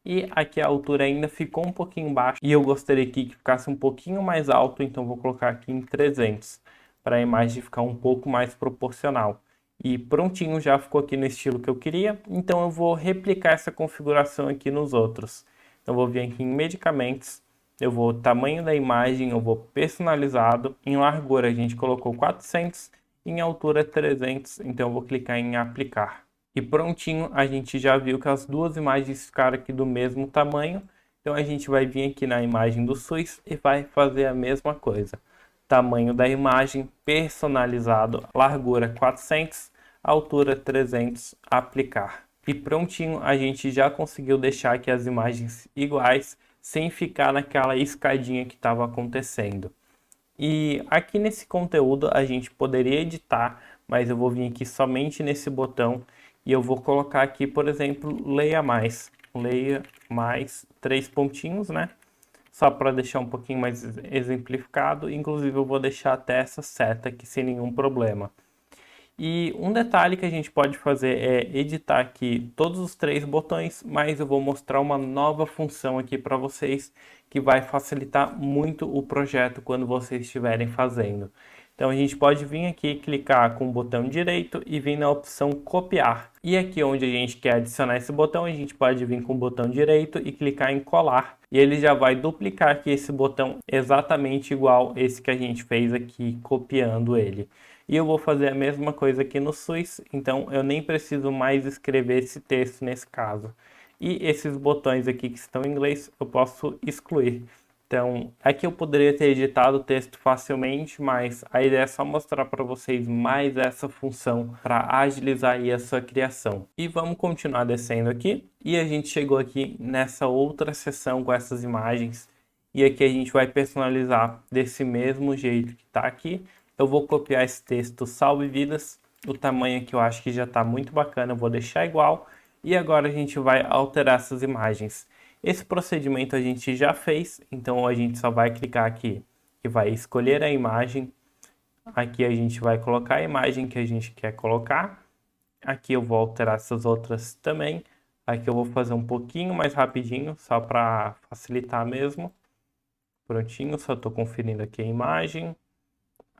E aqui a altura ainda ficou um pouquinho baixa e eu gostaria aqui que ficasse um pouquinho mais alto, então vou colocar aqui em 300 para a imagem ficar um pouco mais proporcional. E prontinho, já ficou aqui no estilo que eu queria, então eu vou replicar essa configuração aqui nos outros. Então eu vou vir aqui em medicamentos, eu vou tamanho da imagem, eu vou personalizado, em largura a gente colocou 400, em altura 300, então eu vou clicar em aplicar. E prontinho, a gente já viu que as duas imagens ficaram aqui do mesmo tamanho. Então a gente vai vir aqui na imagem do SUS e vai fazer a mesma coisa. Tamanho da imagem personalizado, largura 400, altura 300, aplicar. E prontinho, a gente já conseguiu deixar aqui as imagens iguais, sem ficar naquela escadinha que estava acontecendo. E aqui nesse conteúdo a gente poderia editar, mas eu vou vir aqui somente nesse botão e eu vou colocar aqui, por exemplo, leia mais 3 pontinhos, né? Só para deixar um pouquinho mais exemplificado. Inclusive eu vou deixar até essa seta aqui sem nenhum problema. E um detalhe que a gente pode fazer é editar aqui todos os 3 botões, mas eu vou mostrar uma nova função aqui para vocês que vai facilitar muito o projeto quando vocês estiverem fazendo. Então a gente pode vir aqui, clicar com o botão direito e vir na opção copiar. E aqui onde a gente quer adicionar esse botão, a gente pode vir com o botão direito e clicar em colar. E ele já vai duplicar aqui esse botão exatamente igual esse que a gente fez aqui, copiando ele. E eu vou fazer a mesma coisa aqui no SUS, então eu nem preciso mais escrever esse texto nesse caso. E esses botões aqui que estão em inglês eu posso excluir. Então, aqui eu poderia ter editado o texto facilmente, mas a ideia é só mostrar para vocês mais essa função para agilizar aí a sua criação. E vamos continuar descendo aqui. E a gente chegou aqui nessa outra seção com essas imagens. E aqui a gente vai personalizar desse mesmo jeito que está aqui. Eu vou copiar esse texto salve vidas. O tamanho aqui eu acho que já está muito bacana, eu vou deixar igual. E agora a gente vai alterar essas imagens. Esse procedimento a gente já fez, então a gente só vai clicar aqui e vai escolher a imagem. Aqui a gente vai colocar a imagem que a gente quer colocar. Aqui eu vou alterar essas outras também. Aqui eu vou fazer um pouquinho mais rapidinho, só para facilitar mesmo. Prontinho, só estou conferindo aqui a imagem.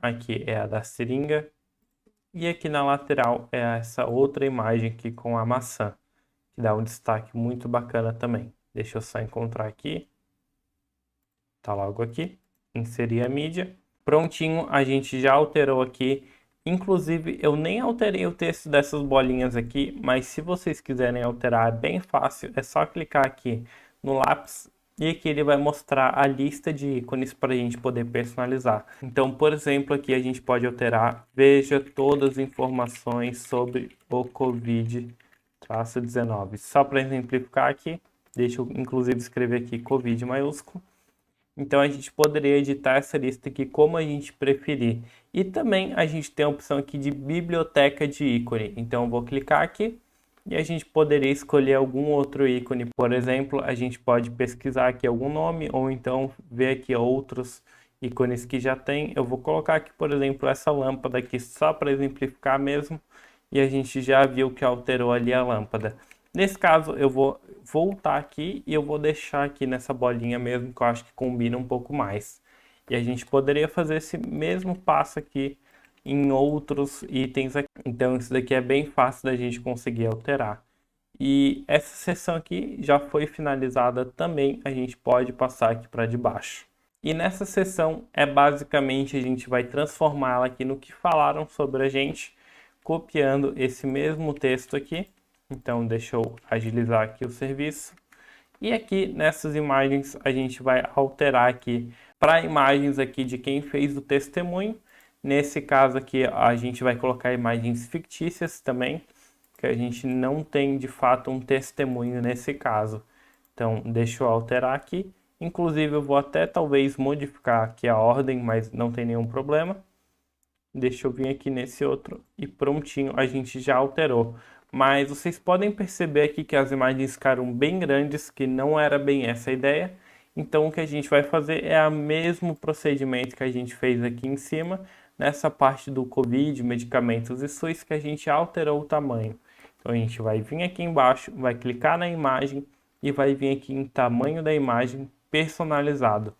Aqui é a da seringa. E aqui na lateral é essa outra imagem aqui com a maçã, que dá um destaque muito bacana também. Deixa eu só encontrar aqui. Tá logo aqui. Inserir a mídia. Prontinho, a gente já alterou aqui. Inclusive, eu nem alterei o texto dessas bolinhas aqui, mas se vocês quiserem alterar, é bem fácil. É só clicar aqui no lápis e aqui ele vai mostrar a lista de ícones para a gente poder personalizar. Então, por exemplo, aqui a gente pode alterar. Veja todas as informações sobre o Covid-19. Só para exemplificar aqui. Deixa eu inclusive escrever aqui Covid maiúsculo. Então a gente poderia editar essa lista aqui como a gente preferir. E também a gente tem a opção aqui de biblioteca de ícone. Então eu vou clicar aqui e a gente poderia escolher algum outro ícone. Por exemplo, a gente pode pesquisar aqui algum nome ou então ver aqui outros ícones que já tem. Eu vou colocar aqui, por exemplo, essa lâmpada aqui só para exemplificar mesmo. E a gente já viu que alterou ali a lâmpada. Nesse caso, eu vou voltar aqui e eu vou deixar aqui nessa bolinha mesmo, que eu acho que combina um pouco mais. E a gente poderia fazer esse mesmo passo aqui em outros itens aqui. Então, isso daqui é bem fácil da gente conseguir alterar. E essa seção aqui já foi finalizada também, a gente pode passar aqui para debaixo. E nessa seção é basicamente a gente vai transformá-la aqui no que falaram sobre a gente, copiando esse mesmo texto aqui. Então, deixa eu agilizar aqui o serviço. E aqui nessas imagens a gente vai alterar aqui para imagens aqui de quem fez o testemunho. Nesse caso aqui a gente vai colocar imagens fictícias também, que a gente não tem de fato um testemunho nesse caso. Então, deixa eu alterar aqui. Inclusive eu vou até talvez modificar aqui a ordem, mas não tem nenhum problema. Deixa eu vir aqui nesse outro e prontinho, a gente já alterou. Mas vocês podem perceber aqui que as imagens ficaram bem grandes, que não era bem essa a ideia. Então o que a gente vai fazer é o mesmo procedimento que a gente fez aqui em cima, nessa parte do Covid, medicamentos e SUS, que a gente alterou o tamanho. Então a gente vai vir aqui embaixo, vai clicar na imagem e vai vir aqui em tamanho da imagem personalizado.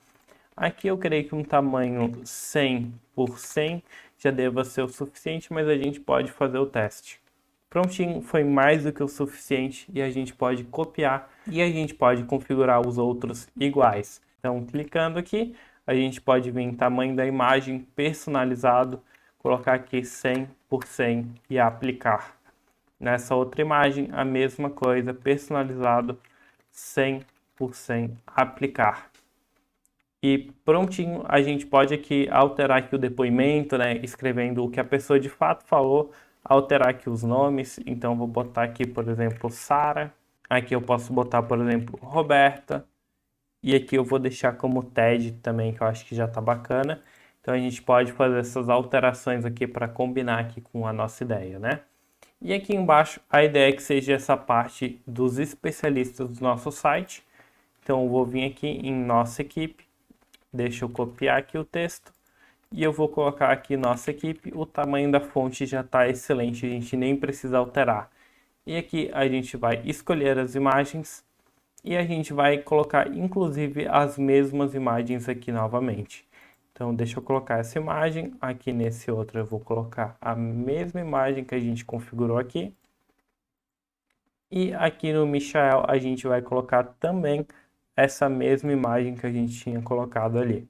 Aqui eu creio que um tamanho 100 por 100 já deva ser o suficiente, mas a gente pode fazer o teste. Prontinho, foi mais do que o suficiente e a gente pode copiar e a gente pode configurar os outros iguais. Então, clicando aqui, a gente pode vir em tamanho da imagem personalizado, colocar aqui 100 por 100 e aplicar. Nessa outra imagem, a mesma coisa, personalizado, 100 por 100, aplicar. E prontinho, a gente pode aqui alterar aqui o depoimento, né, escrevendo o que a pessoa de fato falou, alterar aqui os nomes. Então vou botar aqui, por exemplo, Sara. Aqui eu posso botar, por exemplo, Roberta. E aqui eu vou deixar como Ted também, que eu acho que já tá bacana. Então a gente pode fazer essas alterações aqui para combinar aqui com a nossa ideia, né? E aqui embaixo a ideia é que seja essa parte dos especialistas do nosso site. Então eu vou vir aqui em nossa equipe. Deixa eu copiar aqui o texto e eu vou colocar aqui nossa equipe. O tamanho da fonte já está excelente, a gente nem precisa alterar. E aqui a gente vai escolher as imagens e a gente vai colocar inclusive as mesmas imagens aqui novamente. Então deixa eu colocar essa imagem, aqui nesse outro eu vou colocar a mesma imagem que a gente configurou aqui. E aqui no Michael a gente vai colocar também essa mesma imagem que a gente tinha colocado ali.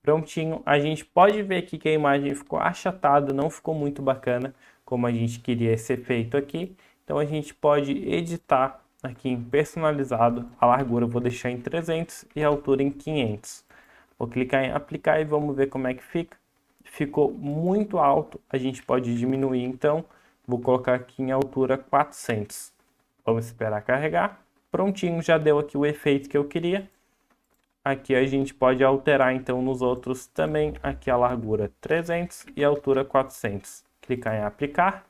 Prontinho, a gente pode ver aqui que a imagem ficou achatada, não ficou muito bacana, como a gente queria esse efeito aqui. Então a gente pode editar aqui em personalizado, a largura eu vou deixar em 300 e a altura em 500. Vou clicar em aplicar e vamos ver como é que fica. Ficou muito alto, a gente pode diminuir então, vou colocar aqui em altura 400. Vamos esperar carregar. Prontinho, já deu aqui o efeito que eu queria. Aqui a gente pode alterar então nos outros também. Aqui a largura 300 e a altura 400. Clicar em aplicar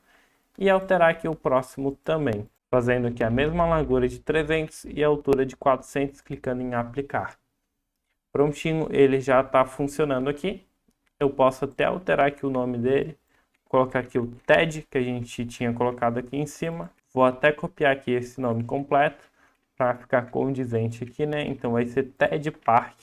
e alterar aqui o próximo também. Fazendo aqui a mesma largura de 300 e a altura de 400, clicando em aplicar. Prontinho, ele já está funcionando aqui. Eu posso até alterar aqui o nome dele. Colocar aqui o TED que a gente tinha colocado aqui em cima. Vou até copiar aqui esse nome completo para ficar condizente aqui, né? Então vai ser TED Park,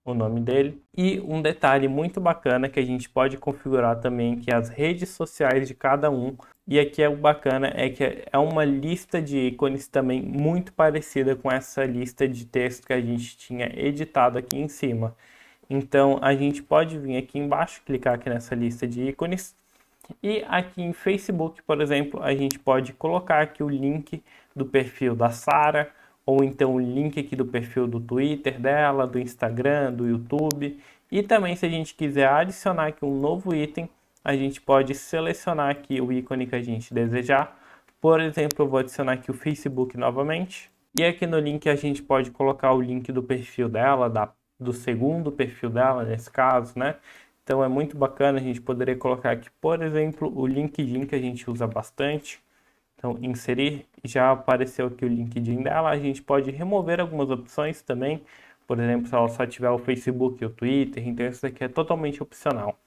o nome dele. E um detalhe muito bacana que a gente pode configurar também, que é as redes sociais de cada um. E aqui é o bacana, é que é uma lista de ícones também muito parecida com essa lista de texto que a gente tinha editado aqui em cima. Então a gente pode vir aqui embaixo, clicar aqui nessa lista de ícones. E aqui em Facebook, por exemplo, a gente pode colocar aqui o link do perfil da Sara, ou então o link aqui do perfil do Twitter dela, do Instagram, do YouTube. E também, se a gente quiser adicionar aqui um novo item, a gente pode selecionar aqui o ícone que a gente desejar. Por exemplo, eu vou adicionar aqui o Facebook novamente. E aqui no link a gente pode colocar o link do perfil dela, do segundo perfil dela, nesse caso, né? Então é muito bacana, a gente poderia colocar aqui, por exemplo, o LinkedIn que a gente usa bastante. Então, inserir, já apareceu aqui o LinkedIn dela. A gente pode remover algumas opções também. Por exemplo, se ela só tiver o Facebook e o Twitter, então isso aqui é totalmente opcional.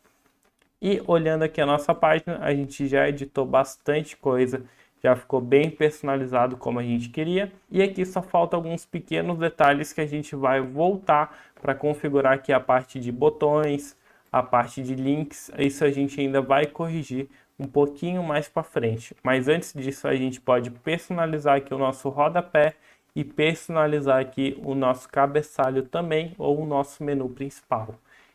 E olhando aqui a nossa página, a gente já editou bastante coisa, já ficou bem personalizado como a gente queria. E aqui só falta alguns pequenos detalhes que a gente vai voltar para configurar aqui a parte de botões, a parte de links. Isso a gente ainda vai corrigir um pouquinho mais para frente. Mas antes disso, a gente pode personalizar aqui o nosso rodapé e personalizar aqui o nosso cabeçalho também, ou o nosso menu principal.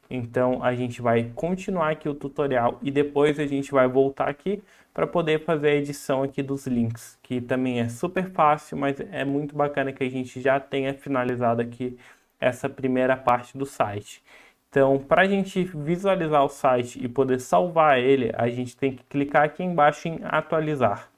Então a gente vai continuar aqui o tutorial e depois a gente vai voltar aqui para poder fazer a edição aqui dos links, que também é super fácil, mas é muito bacana que a gente já tenha finalizado aqui essa primeira parte do site. Então, para a gente visualizar o site e poder salvar ele, a gente tem que clicar aqui embaixo em atualizar.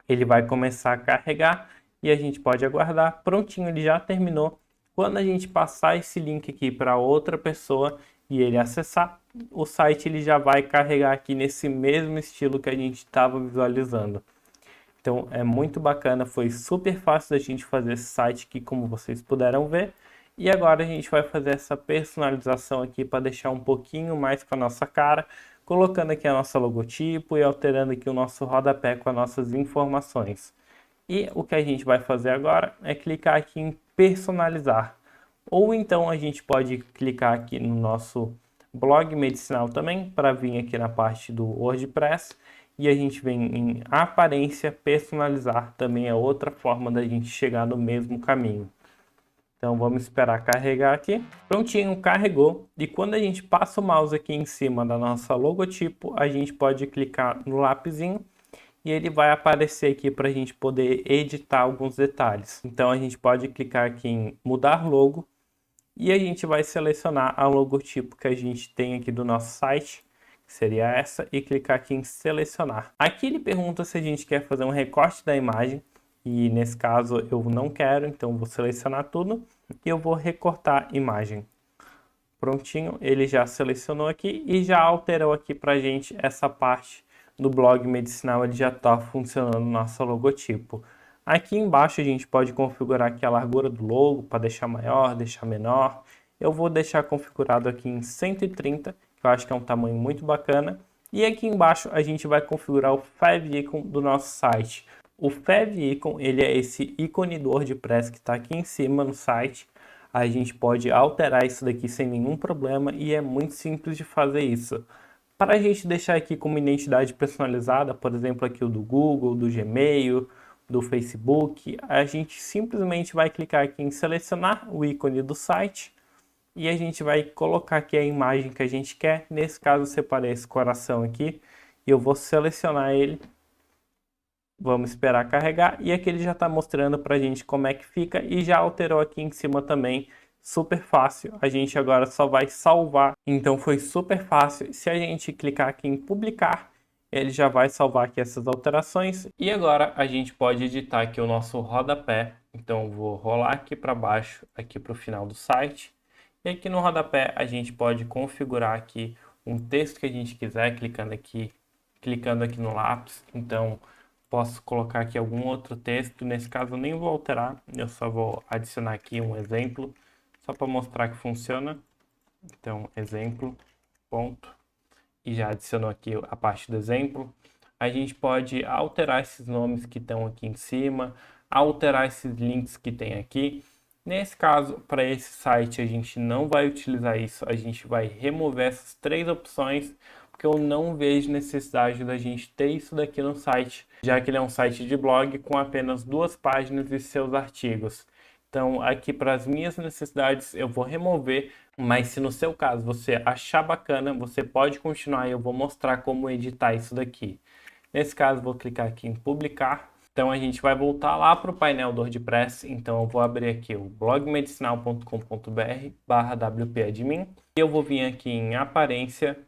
Ele vai começar a carregar e a gente pode aguardar. Prontinho, ele já terminou. Quando a gente passar esse link aqui para outra pessoa e ele acessar, o site ele já vai carregar aqui nesse mesmo estilo que a gente estava visualizando. Então é muito bacana, foi super fácil da gente fazer esse site aqui, como vocês puderam ver. E agora a gente vai fazer essa personalização aqui para deixar um pouquinho mais com a nossa cara, colocando aqui a nossa logotipo e alterando aqui o nosso rodapé com as nossas informações. E o que a gente vai fazer agora é clicar aqui em personalizar. Ou então a gente pode clicar aqui no nosso blog medicinal também, para vir aqui na parte do WordPress. E a gente vem em aparência, personalizar, também é outra forma da gente chegar no mesmo caminho. Então vamos esperar carregar aqui. Prontinho, carregou. E quando a gente passa o mouse aqui em cima da nossa logotipo, a gente pode clicar no lapisinho e ele vai aparecer aqui para a gente poder editar alguns detalhes. Então a gente pode clicar aqui em mudar logo e a gente vai selecionar a logotipo que a gente tem aqui do nosso site, que seria essa, e clicar aqui em selecionar. Aqui ele pergunta se a gente quer fazer um recorte da imagem e nesse caso eu não quero, então vou selecionar tudo e eu vou recortar imagem. Prontinho, ele já selecionou aqui e já alterou aqui para a gente essa parte do blog medicinal, ele já está funcionando no nosso logotipo. Aqui embaixo a gente pode configurar aqui a largura do logo para deixar maior, deixar menor. Eu vou deixar configurado aqui em 130, que eu acho que é um tamanho muito bacana. E aqui embaixo a gente vai configurar o favicon do nosso site. O favicon, ele é esse ícone do WordPress que está aqui em cima no site. A gente pode alterar isso daqui sem nenhum problema e é muito simples de fazer isso. Para a gente deixar aqui como identidade personalizada, por exemplo, aqui o do Google, do Gmail, do Facebook, a gente simplesmente vai clicar aqui em selecionar o ícone do site e a gente vai colocar aqui a imagem que a gente quer. Nesse caso, eu separei esse coração aqui e eu vou selecionar ele. Vamos esperar carregar e aqui ele já está mostrando para a gente como é que fica e já alterou aqui em cima também. Super fácil, a gente agora só vai salvar, então foi super fácil. Se a gente clicar aqui em publicar, ele já vai salvar aqui essas alterações. E agora a gente pode editar aqui o nosso rodapé, então eu vou rolar aqui para baixo, aqui para o final do site. E aqui no rodapé a gente pode configurar aqui um texto que a gente quiser, clicando aqui no lápis. Então posso colocar aqui algum outro texto, nesse caso eu nem vou alterar, eu só vou adicionar aqui um exemplo, só para mostrar que funciona. Então, exemplo, ponto, e já adicionou aqui a parte do exemplo. A gente pode alterar esses nomes que estão aqui em cima, alterar esses links que tem aqui. Nesse caso, para esse site, a gente não vai utilizar isso, a gente vai remover essas três opções, porque eu não vejo necessidade da gente ter isso daqui no site, já que ele é um site de blog com apenas 2 páginas e seus artigos. Então, aqui para as minhas necessidades eu vou remover, mas se no seu caso você achar bacana, você pode continuar e eu vou mostrar como editar isso daqui. Nesse caso, vou clicar aqui em publicar. Então a gente vai voltar lá para o painel do WordPress. Então eu vou abrir aqui o blogmedicinal.com.br/wp-admin e eu vou vir aqui em aparência,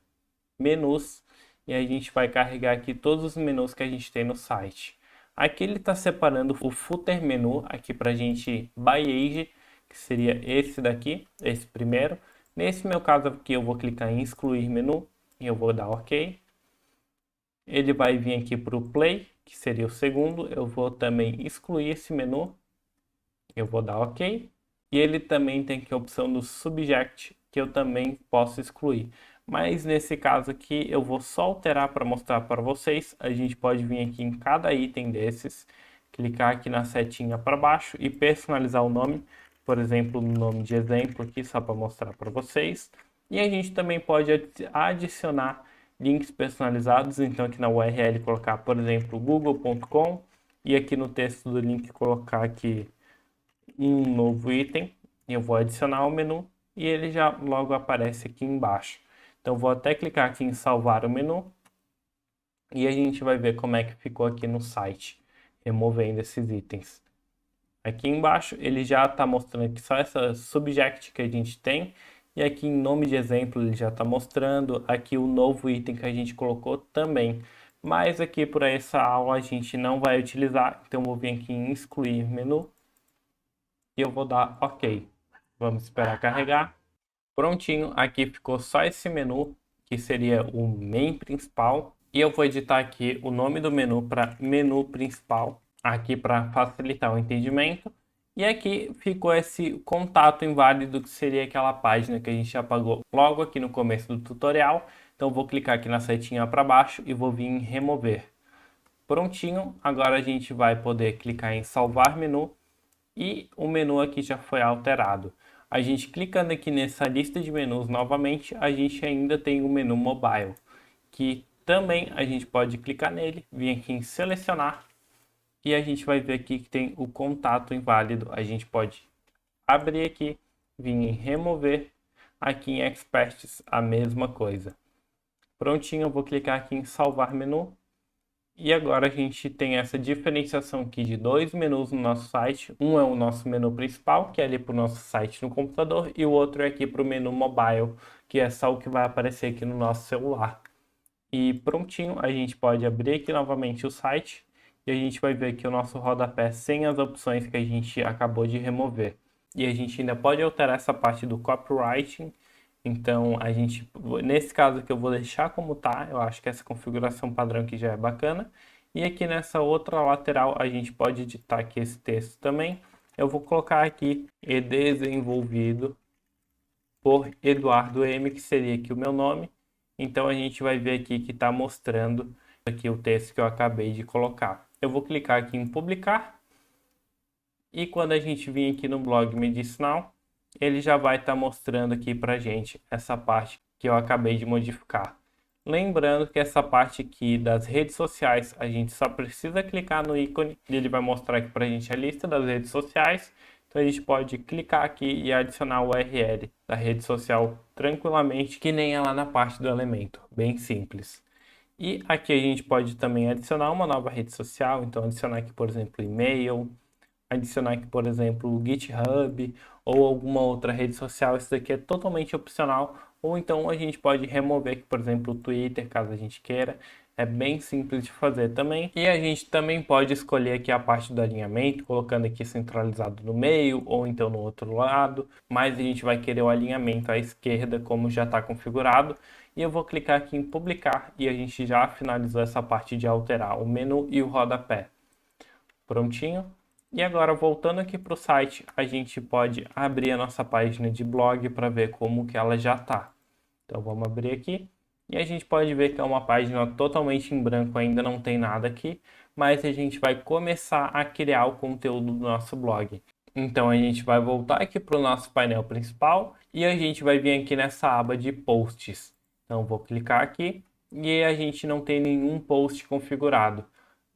menus, e a gente vai carregar aqui todos os menus que a gente tem no site. Aqui ele está separando o footer menu aqui para a gente by age, que seria esse daqui, esse primeiro. Nesse meu caso aqui eu vou clicar em excluir menu e eu vou dar OK. Ele vai vir aqui para o play, que seria o segundo. Eu vou também excluir esse menu, eu vou dar OK. E ele também tem aqui a opção do subject, que eu também posso excluir. Mas nesse caso aqui eu vou só alterar para mostrar para vocês. A gente pode vir aqui em cada item desses, clicar aqui na setinha para baixo e personalizar o nome. Por exemplo, no nome de exemplo aqui, só para mostrar para vocês. E a gente também pode adicionar links personalizados. Então aqui na URL colocar, por exemplo, google.com e aqui no texto do link colocar aqui um novo item. Eu vou adicionar o menu e ele já logo aparece aqui embaixo. Então vou até clicar aqui em salvar o menu e a gente vai ver como é que ficou aqui no site, removendo esses itens. Aqui embaixo ele já está mostrando aqui só essa subject que a gente tem, e aqui em nome de exemplo ele já está mostrando aqui o novo item que a gente colocou também. Mas aqui por essa aula a gente não vai utilizar, então eu vou vir aqui em excluir menu e eu vou dar OK. Vamos esperar carregar. Prontinho, aqui ficou só esse menu, que seria o main principal. E eu vou editar aqui o nome do menu para menu principal, aqui para facilitar o entendimento. E aqui ficou esse contato inválido, que seria aquela página que a gente apagou logo aqui no começo do tutorial. Então vou clicar aqui na setinha para baixo e vou vir em remover. Prontinho, agora a gente vai poder clicar em salvar menu e o menu aqui já foi alterado. A gente clicando aqui nessa lista de menus novamente, a gente ainda tem o menu mobile, que também a gente pode clicar nele, vir aqui em selecionar e a gente vai ver aqui que tem o contato inválido. A gente pode abrir aqui, vir em remover, aqui em experts a mesma coisa. Prontinho, eu vou clicar aqui em salvar menu. E agora a gente tem essa diferenciação aqui de dois menus no nosso site. Um é o nosso menu principal, que é ali para o nosso site no computador, e o outro é aqui para o menu mobile, que é só o que vai aparecer aqui no nosso celular. E prontinho, a gente pode abrir aqui novamente o site e a gente vai ver aqui o nosso rodapé sem as opções que a gente acabou de remover. E a gente ainda pode alterar essa parte do copywriting. Então, a gente, nesse caso aqui eu vou deixar como tá, eu acho que essa configuração padrão aqui já é bacana. E aqui nessa outra lateral a gente pode editar aqui esse texto também. Eu vou colocar aqui e desenvolvido por Eduardo M, que seria aqui o meu nome. Então a gente vai ver aqui que está mostrando aqui o texto que eu acabei de colocar. Eu vou clicar aqui em publicar. E quando a gente vir aqui no blog medicinal, ele já vai estar mostrando aqui para a gente essa parte que eu acabei de modificar. Lembrando que essa parte aqui das redes sociais, a gente só precisa clicar no ícone e ele vai mostrar aqui para a gente a lista das redes sociais. Então a gente pode clicar aqui e adicionar o URL da rede social tranquilamente, que nem é lá na parte do elemento, bem simples. E aqui a gente pode também adicionar uma nova rede social, então adicionar aqui, por exemplo, e-mail, adicionar aqui, por exemplo, o GitHub ou alguma outra rede social. Isso daqui é totalmente opcional. Ou então a gente pode remover aqui, por exemplo, o Twitter, caso a gente queira. É bem simples de fazer também. E a gente também pode escolher aqui a parte do alinhamento, colocando aqui centralizado no meio ou então no outro lado. Mas a gente vai querer o alinhamento à esquerda, como já está configurado. E eu vou clicar aqui em publicar e a gente já finalizou essa parte de alterar o menu e o rodapé. Prontinho. E agora, voltando aqui para o site, a gente pode abrir a nossa página de blog para ver como que ela já está. Então, vamos abrir aqui. E a gente pode ver que é uma página totalmente em branco, ainda não tem nada aqui. Mas a gente vai começar a criar o conteúdo do nosso blog. Então, a gente vai voltar aqui para o nosso painel principal e a gente vai vir aqui nessa aba de posts. Então, vou clicar aqui e a gente não tem nenhum post configurado.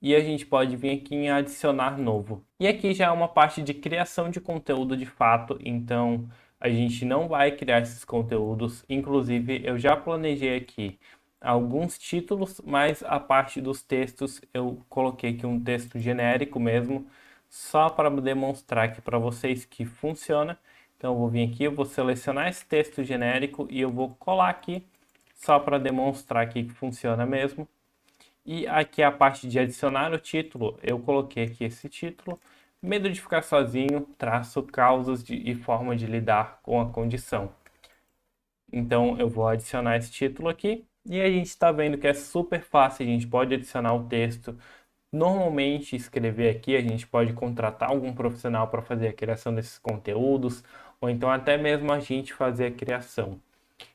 E a gente pode vir aqui em adicionar novo. E aqui já é uma parte de criação de conteúdo de fato, então a gente não vai criar esses conteúdos. Inclusive eu já planejei aqui alguns títulos, mas a parte dos textos eu coloquei aqui um texto genérico mesmo, só para demonstrar aqui para vocês que funciona. Então eu vou vir aqui, eu vou selecionar esse texto genérico e eu vou colar aqui, só para demonstrar aqui que funciona mesmo. E aqui a parte de adicionar o título, eu coloquei aqui esse título. Medo de ficar sozinho, traço causas e forma de lidar com a condição. Então eu vou adicionar esse título aqui e a gente está vendo que é super fácil, a gente pode adicionar o texto. Normalmente escrever aqui a gente pode contratar algum profissional para fazer a criação desses conteúdos ou então até mesmo a gente fazer a criação.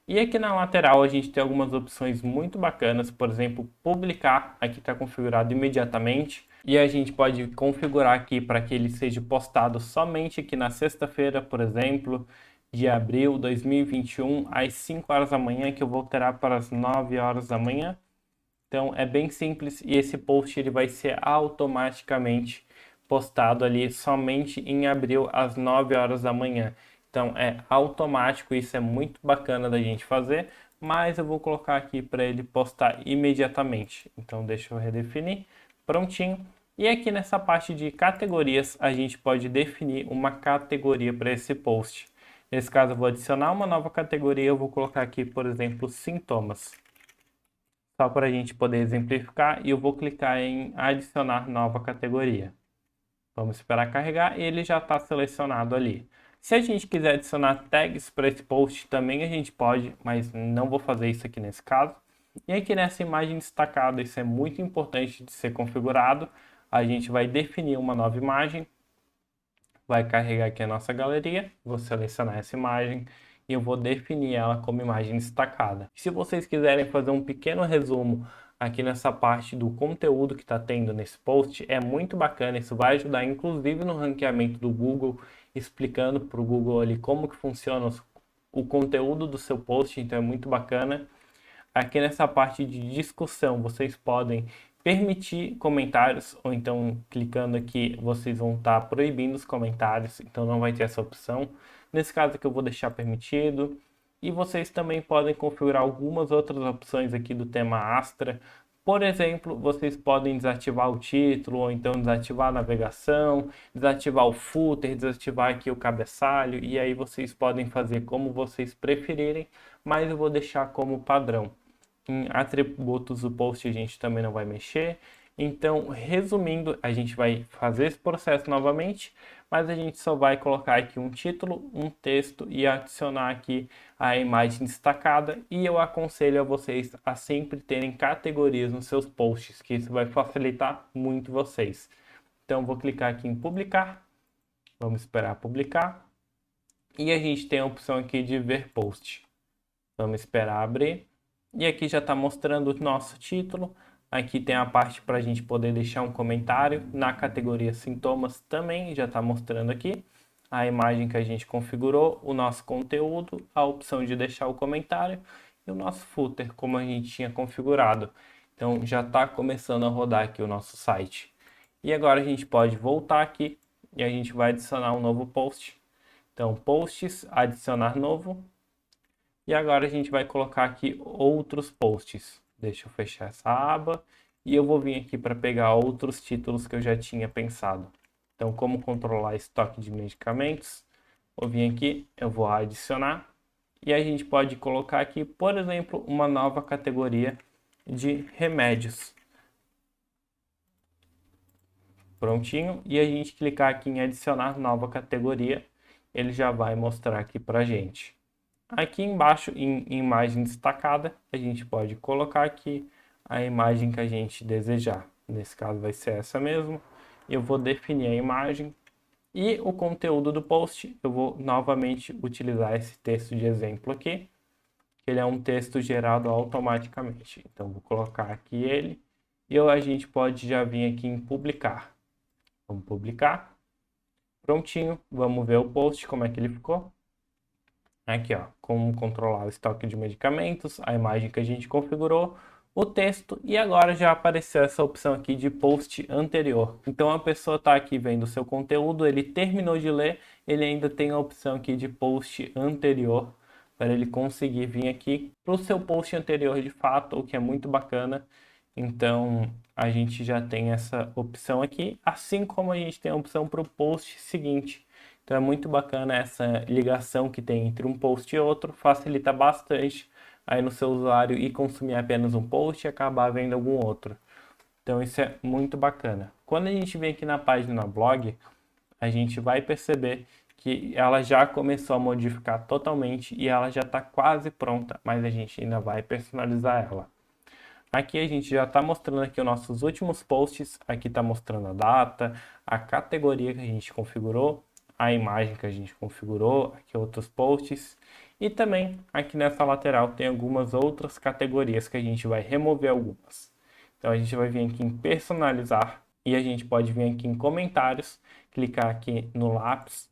E aqui na lateral a gente tem algumas opções muito bacanas, por exemplo, publicar, aqui está configurado imediatamente, e a gente pode configurar aqui para que ele seja postado somente aqui na sexta-feira, por exemplo, de abril de 2021, às 5 horas da manhã, que eu vou alterar para as 9 horas da manhã. Então é bem simples e esse post ele vai ser automaticamente postado ali somente em abril às 9 horas da manhã. Então é automático, isso é muito bacana da gente fazer, mas eu vou colocar aqui para ele postar imediatamente. Então deixa eu redefinir, prontinho. E aqui nessa parte de categorias, a gente pode definir uma categoria para esse post. Nesse caso eu vou adicionar uma nova categoria, eu vou colocar aqui, por exemplo, sintomas. Só para a gente poder exemplificar, e eu vou clicar em adicionar nova categoria. Vamos esperar carregar e ele já está selecionado ali. Se a gente quiser adicionar tags para esse post, também a gente pode, mas não vou fazer isso aqui nesse caso. E aqui nessa imagem destacada, isso é muito importante de ser configurado. A gente vai definir uma nova imagem, vai carregar aqui a nossa galeria, vou selecionar essa imagem e eu vou definir ela como imagem destacada. Se vocês quiserem fazer um pequeno resumo aqui nessa parte do conteúdo que está tendo nesse post, é muito bacana, isso vai ajudar inclusive no ranqueamento do Google, explicando para o Google ali como que funciona o conteúdo do seu post, então é muito bacana. Aqui nessa parte de discussão, vocês podem permitir comentários, ou então clicando aqui, vocês vão estar proibindo os comentários, então não vai ter essa opção. Nesse caso aqui eu vou deixar permitido. E vocês também podem configurar algumas outras opções aqui do tema Astra. Por exemplo, vocês podem desativar o título, ou então desativar a navegação, desativar o footer, desativar aqui o cabeçalho, e aí vocês podem fazer como vocês preferirem, mas eu vou deixar como padrão. Em atributos do post a gente também não vai mexer. Então, resumindo, a gente vai fazer esse processo novamente, mas a gente só vai colocar aqui um título, um texto e adicionar aqui a imagem destacada. E eu aconselho a vocês a sempre terem categorias nos seus posts, que isso vai facilitar muito vocês. Então, vou clicar aqui em publicar. Vamos esperar publicar. E a gente tem a opção aqui de ver post. Vamos esperar abrir. E aqui já está mostrando o nosso título. Aqui tem a parte para a gente poder deixar um comentário. Na categoria sintomas também já está mostrando aqui a imagem que a gente configurou, o nosso conteúdo, a opção de deixar o comentário e o nosso footer, como a gente tinha configurado. Então já está começando a rodar aqui o nosso site. E agora a gente pode voltar aqui e a gente vai adicionar um novo post. Então, posts, adicionar novo. E agora a gente vai colocar aqui outros posts. Deixa eu fechar essa aba e eu vou vir aqui para pegar outros títulos que eu já tinha pensado. Então, como controlar estoque de medicamentos? Vou vir aqui, eu vou adicionar e a gente pode colocar aqui, por exemplo, uma nova categoria de remédios. Prontinho. E a gente clicar aqui em adicionar nova categoria, ele já vai mostrar aqui para gente. Aqui embaixo, em imagem destacada, a gente pode colocar aqui a imagem que a gente desejar. Nesse caso vai ser essa mesmo. Eu vou definir a imagem e o conteúdo do post. Eu vou novamente utilizar esse texto de exemplo aqui. Ele é um texto gerado automaticamente. Então vou colocar aqui ele e a gente pode já vir aqui em publicar. Vamos publicar. Prontinho. Vamos ver o post, como é que ele ficou. Aqui, ó, como controlar o estoque de medicamentos, a imagem que a gente configurou, o texto e agora já apareceu essa opção aqui de post anterior. Então a pessoa está aqui vendo o seu conteúdo, ele terminou de ler, ele ainda tem a opção aqui de post anterior para ele conseguir vir aqui para o seu post anterior de fato, o que é muito bacana. Então a gente já tem essa opção aqui, assim como a gente tem a opção para o post seguinte. Então é muito bacana essa ligação que tem entre um post e outro, facilita bastante aí no seu usuário ir consumir apenas um post e acabar vendo algum outro. Então isso é muito bacana. Quando a gente vem aqui na página blog, a gente vai perceber que ela já começou a modificar totalmente e ela já está quase pronta, mas a gente ainda vai personalizar ela. Aqui a gente já está mostrando aqui os nossos últimos posts, aqui está mostrando a data, a categoria que a gente configurou, a imagem que a gente configurou, aqui outros posts, e também aqui nessa lateral tem algumas outras categorias que a gente vai remover algumas. Então a gente vai vir aqui em personalizar e a gente pode vir aqui em comentários, clicar aqui no lápis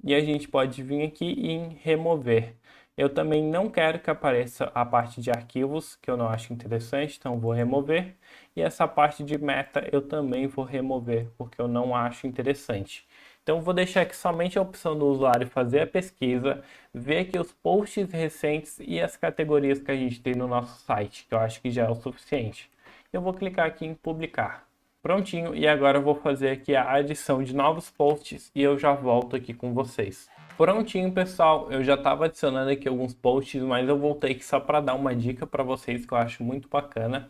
e a gente pode vir aqui em remover. Eu também não quero que apareça a parte de arquivos, que eu não acho interessante, então vou remover. E essa parte de meta eu também vou remover, porque eu não acho interessante. Então vou deixar aqui somente a opção do usuário fazer a pesquisa, ver aqui os posts recentes e as categorias que a gente tem no nosso site, que eu acho que já é o suficiente. Eu vou clicar aqui em publicar. Prontinho, e agora eu vou fazer aqui a adição de novos posts e eu já volto aqui com vocês. Prontinho, pessoal, eu já estava adicionando aqui alguns posts, mas eu voltei aqui só para dar uma dica para vocês que eu acho muito bacana.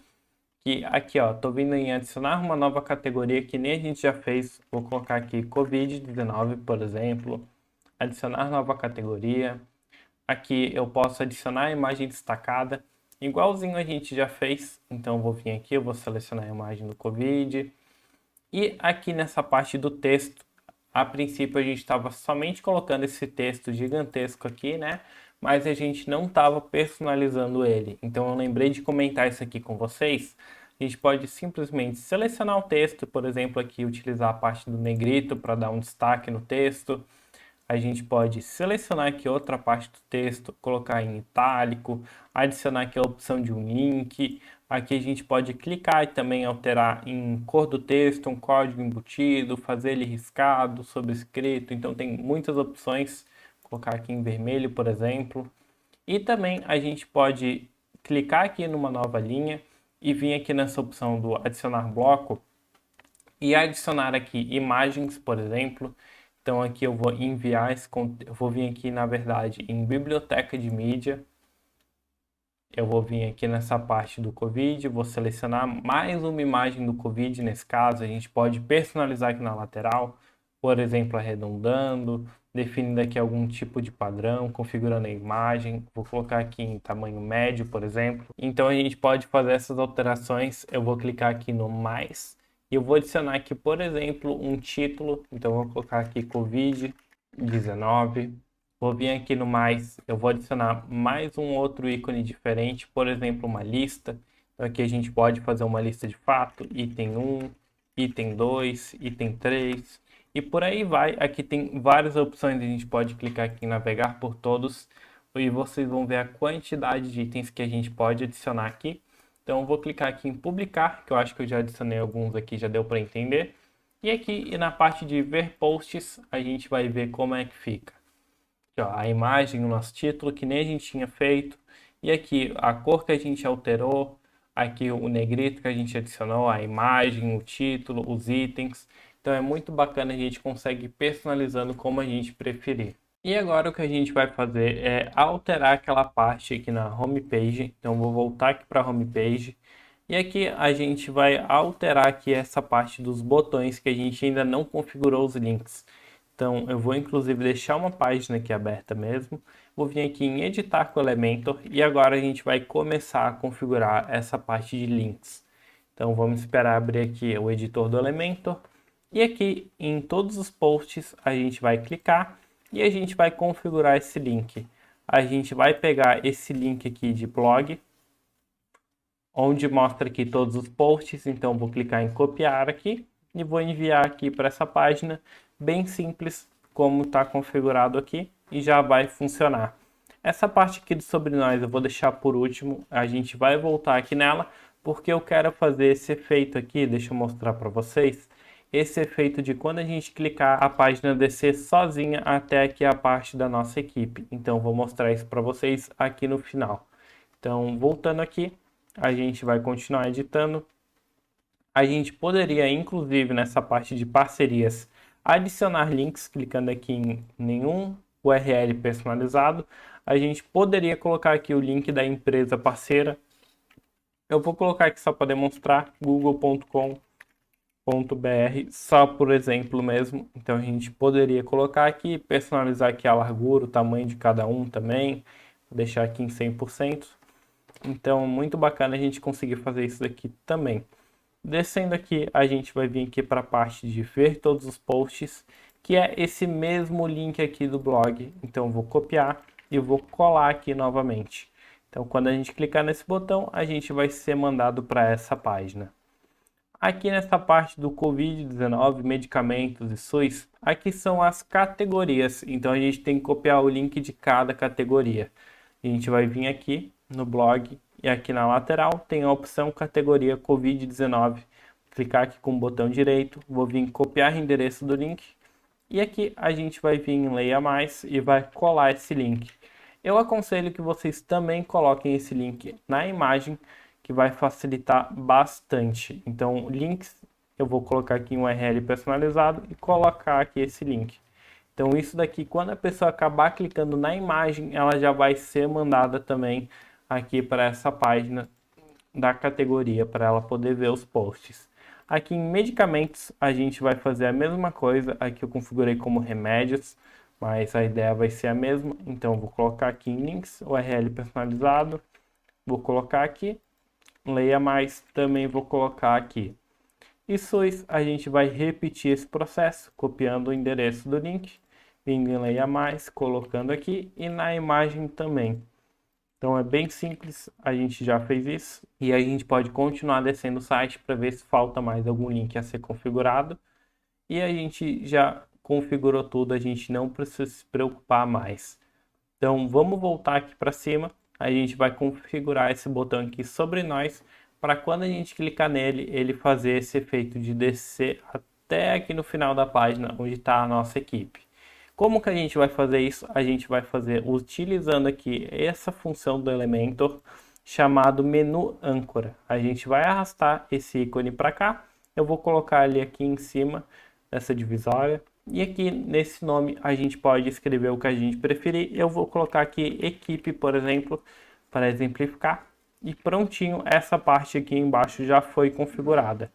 Que aqui, ó, tô vindo em adicionar uma nova categoria que nem a gente já fez. Vou colocar aqui Covid-19, por exemplo. Adicionar nova categoria. Aqui eu posso adicionar a imagem destacada, igualzinho a gente já fez. Então eu vou vir aqui, eu vou selecionar a imagem do Covid. E aqui nessa parte do texto, a princípio a gente estava somente colocando esse texto gigantesco aqui, né? Mas a gente não estava personalizando ele. Então eu lembrei de comentar isso aqui com vocês. A gente pode simplesmente selecionar o texto, por exemplo, aqui utilizar a parte do negrito para dar um destaque no texto. A gente pode selecionar aqui outra parte do texto, colocar em itálico, adicionar aqui a opção de um link. Aqui a gente pode clicar e também alterar em cor do texto, um código embutido, fazer ele riscado, sobrescrito. Então tem muitas opções. Vou colocar aqui em vermelho, por exemplo. E também a gente pode clicar aqui numa nova linha e vir aqui nessa opção do adicionar bloco e adicionar aqui imagens, por exemplo. Então aqui eu vou enviar esse conteúdo, eu vou vir aqui na verdade em biblioteca de mídia. Eu vou vir aqui nessa parte do Covid, vou selecionar mais uma imagem do Covid, nesse caso a gente pode personalizar aqui na lateral, por exemplo, arredondando, definindo aqui algum tipo de padrão, configurando a imagem, vou colocar aqui em tamanho médio, por exemplo. Então a gente pode fazer essas alterações, eu vou clicar aqui no mais, e eu vou adicionar aqui, por exemplo, um título, então eu vou colocar aqui Covid-19. Vou vir aqui no mais, eu vou adicionar mais um outro ícone diferente, por exemplo, uma lista. Então aqui a gente pode fazer uma lista de fato, item 1, item 2, item 3 e por aí vai. Aqui tem várias opções, a gente pode clicar aqui em navegar por todos e vocês vão ver a quantidade de itens que a gente pode adicionar aqui. Então eu vou clicar aqui em publicar, que eu acho que eu já adicionei alguns aqui, já deu para entender. E aqui na parte de ver posts, a gente vai ver como é que fica. Aqui, ó, a imagem, o nosso título, que nem a gente tinha feito. E aqui a cor que a gente alterou. Aqui o negrito que a gente adicionou, a imagem, o título, os itens. Então é muito bacana, a gente consegue ir personalizando como a gente preferir. E agora o que a gente vai fazer é alterar aquela parte aqui na homepage. Então vou voltar aqui para a homepage. E aqui a gente vai alterar aqui essa parte dos botões que a gente ainda não configurou os links. Então eu vou inclusive deixar uma página aqui aberta mesmo. Vou vir aqui em editar com o Elementor e agora a gente vai começar a configurar essa parte de links. Então vamos esperar abrir aqui o editor do Elementor. E aqui em todos os posts a gente vai clicar e a gente vai configurar esse link. A gente vai pegar esse link aqui de blog, onde mostra aqui todos os posts. Então vou clicar em copiar aqui e vou enviar aqui para essa página, bem simples como está configurado aqui e já vai funcionar. Essa parte aqui do sobre nós eu vou deixar por último, a gente vai voltar aqui nela porque eu quero fazer esse efeito aqui, deixa eu mostrar para vocês, esse efeito de quando a gente clicar a página descer sozinha até aqui a parte da nossa equipe. Então vou mostrar isso para vocês aqui no final. Então voltando aqui, a gente vai continuar editando. A gente poderia, inclusive, nessa parte de parcerias, adicionar links, clicando aqui em nenhum URL personalizado. A gente poderia colocar aqui o link da empresa parceira. Eu vou colocar aqui só para demonstrar google.com.br, só por exemplo mesmo. Então a gente poderia colocar aqui, personalizar aqui a largura, o tamanho de cada um também, vou deixar aqui em 100%. Então muito bacana a gente conseguir fazer isso daqui também. Descendo aqui, a gente vai vir aqui para a parte de ver todos os posts, que é esse mesmo link aqui do blog. Então eu vou copiar e vou colar aqui novamente. Então quando a gente clicar nesse botão, a gente vai ser mandado para essa página. Aqui nessa parte do Covid-19, medicamentos e SUS, aqui são as categorias. Então a gente tem que copiar o link de cada categoria. A gente vai vir aqui no blog e aqui na lateral tem a opção categoria Covid-19. Clicar aqui com o botão direito, vou vir copiar o endereço do link. E aqui a gente vai vir em Leia Mais e vai colar esse link. Eu aconselho que vocês também coloquem esse link na imagem, que vai facilitar bastante. Então, links, eu vou colocar aqui um URL personalizado e colocar aqui esse link. Então, isso daqui, quando a pessoa acabar clicando na imagem, ela já vai ser mandada também aqui para essa página da categoria, para ela poder ver os posts. Aqui em medicamentos, a gente vai fazer a mesma coisa. Aqui eu configurei como remédios, mas a ideia vai ser a mesma. Então, eu vou colocar aqui em links, URL personalizado. Vou colocar aqui. Leia Mais, também vou colocar aqui. E SUS, a gente vai repetir esse processo, copiando o endereço do link, vindo em Leia Mais, colocando aqui e na imagem também. Então é bem simples, a gente já fez isso e a gente pode continuar descendo o site para ver se falta mais algum link a ser configurado. E a gente já configurou tudo, a gente não precisa se preocupar mais. Então vamos voltar aqui para cima. A gente vai configurar esse botão aqui sobre nós, para quando a gente clicar nele, ele fazer esse efeito de descer até aqui no final da página, onde está a nossa equipe. Como que a gente vai fazer isso? A gente vai fazer utilizando aqui essa função do Elementor, chamado menu âncora. A gente vai arrastar esse ícone para cá, eu vou colocar ele aqui em cima, nessa divisória. E aqui nesse nome a gente pode escrever o que a gente preferir. Eu vou colocar aqui equipe, por exemplo, para exemplificar. E prontinho, essa parte aqui embaixo já foi configurada.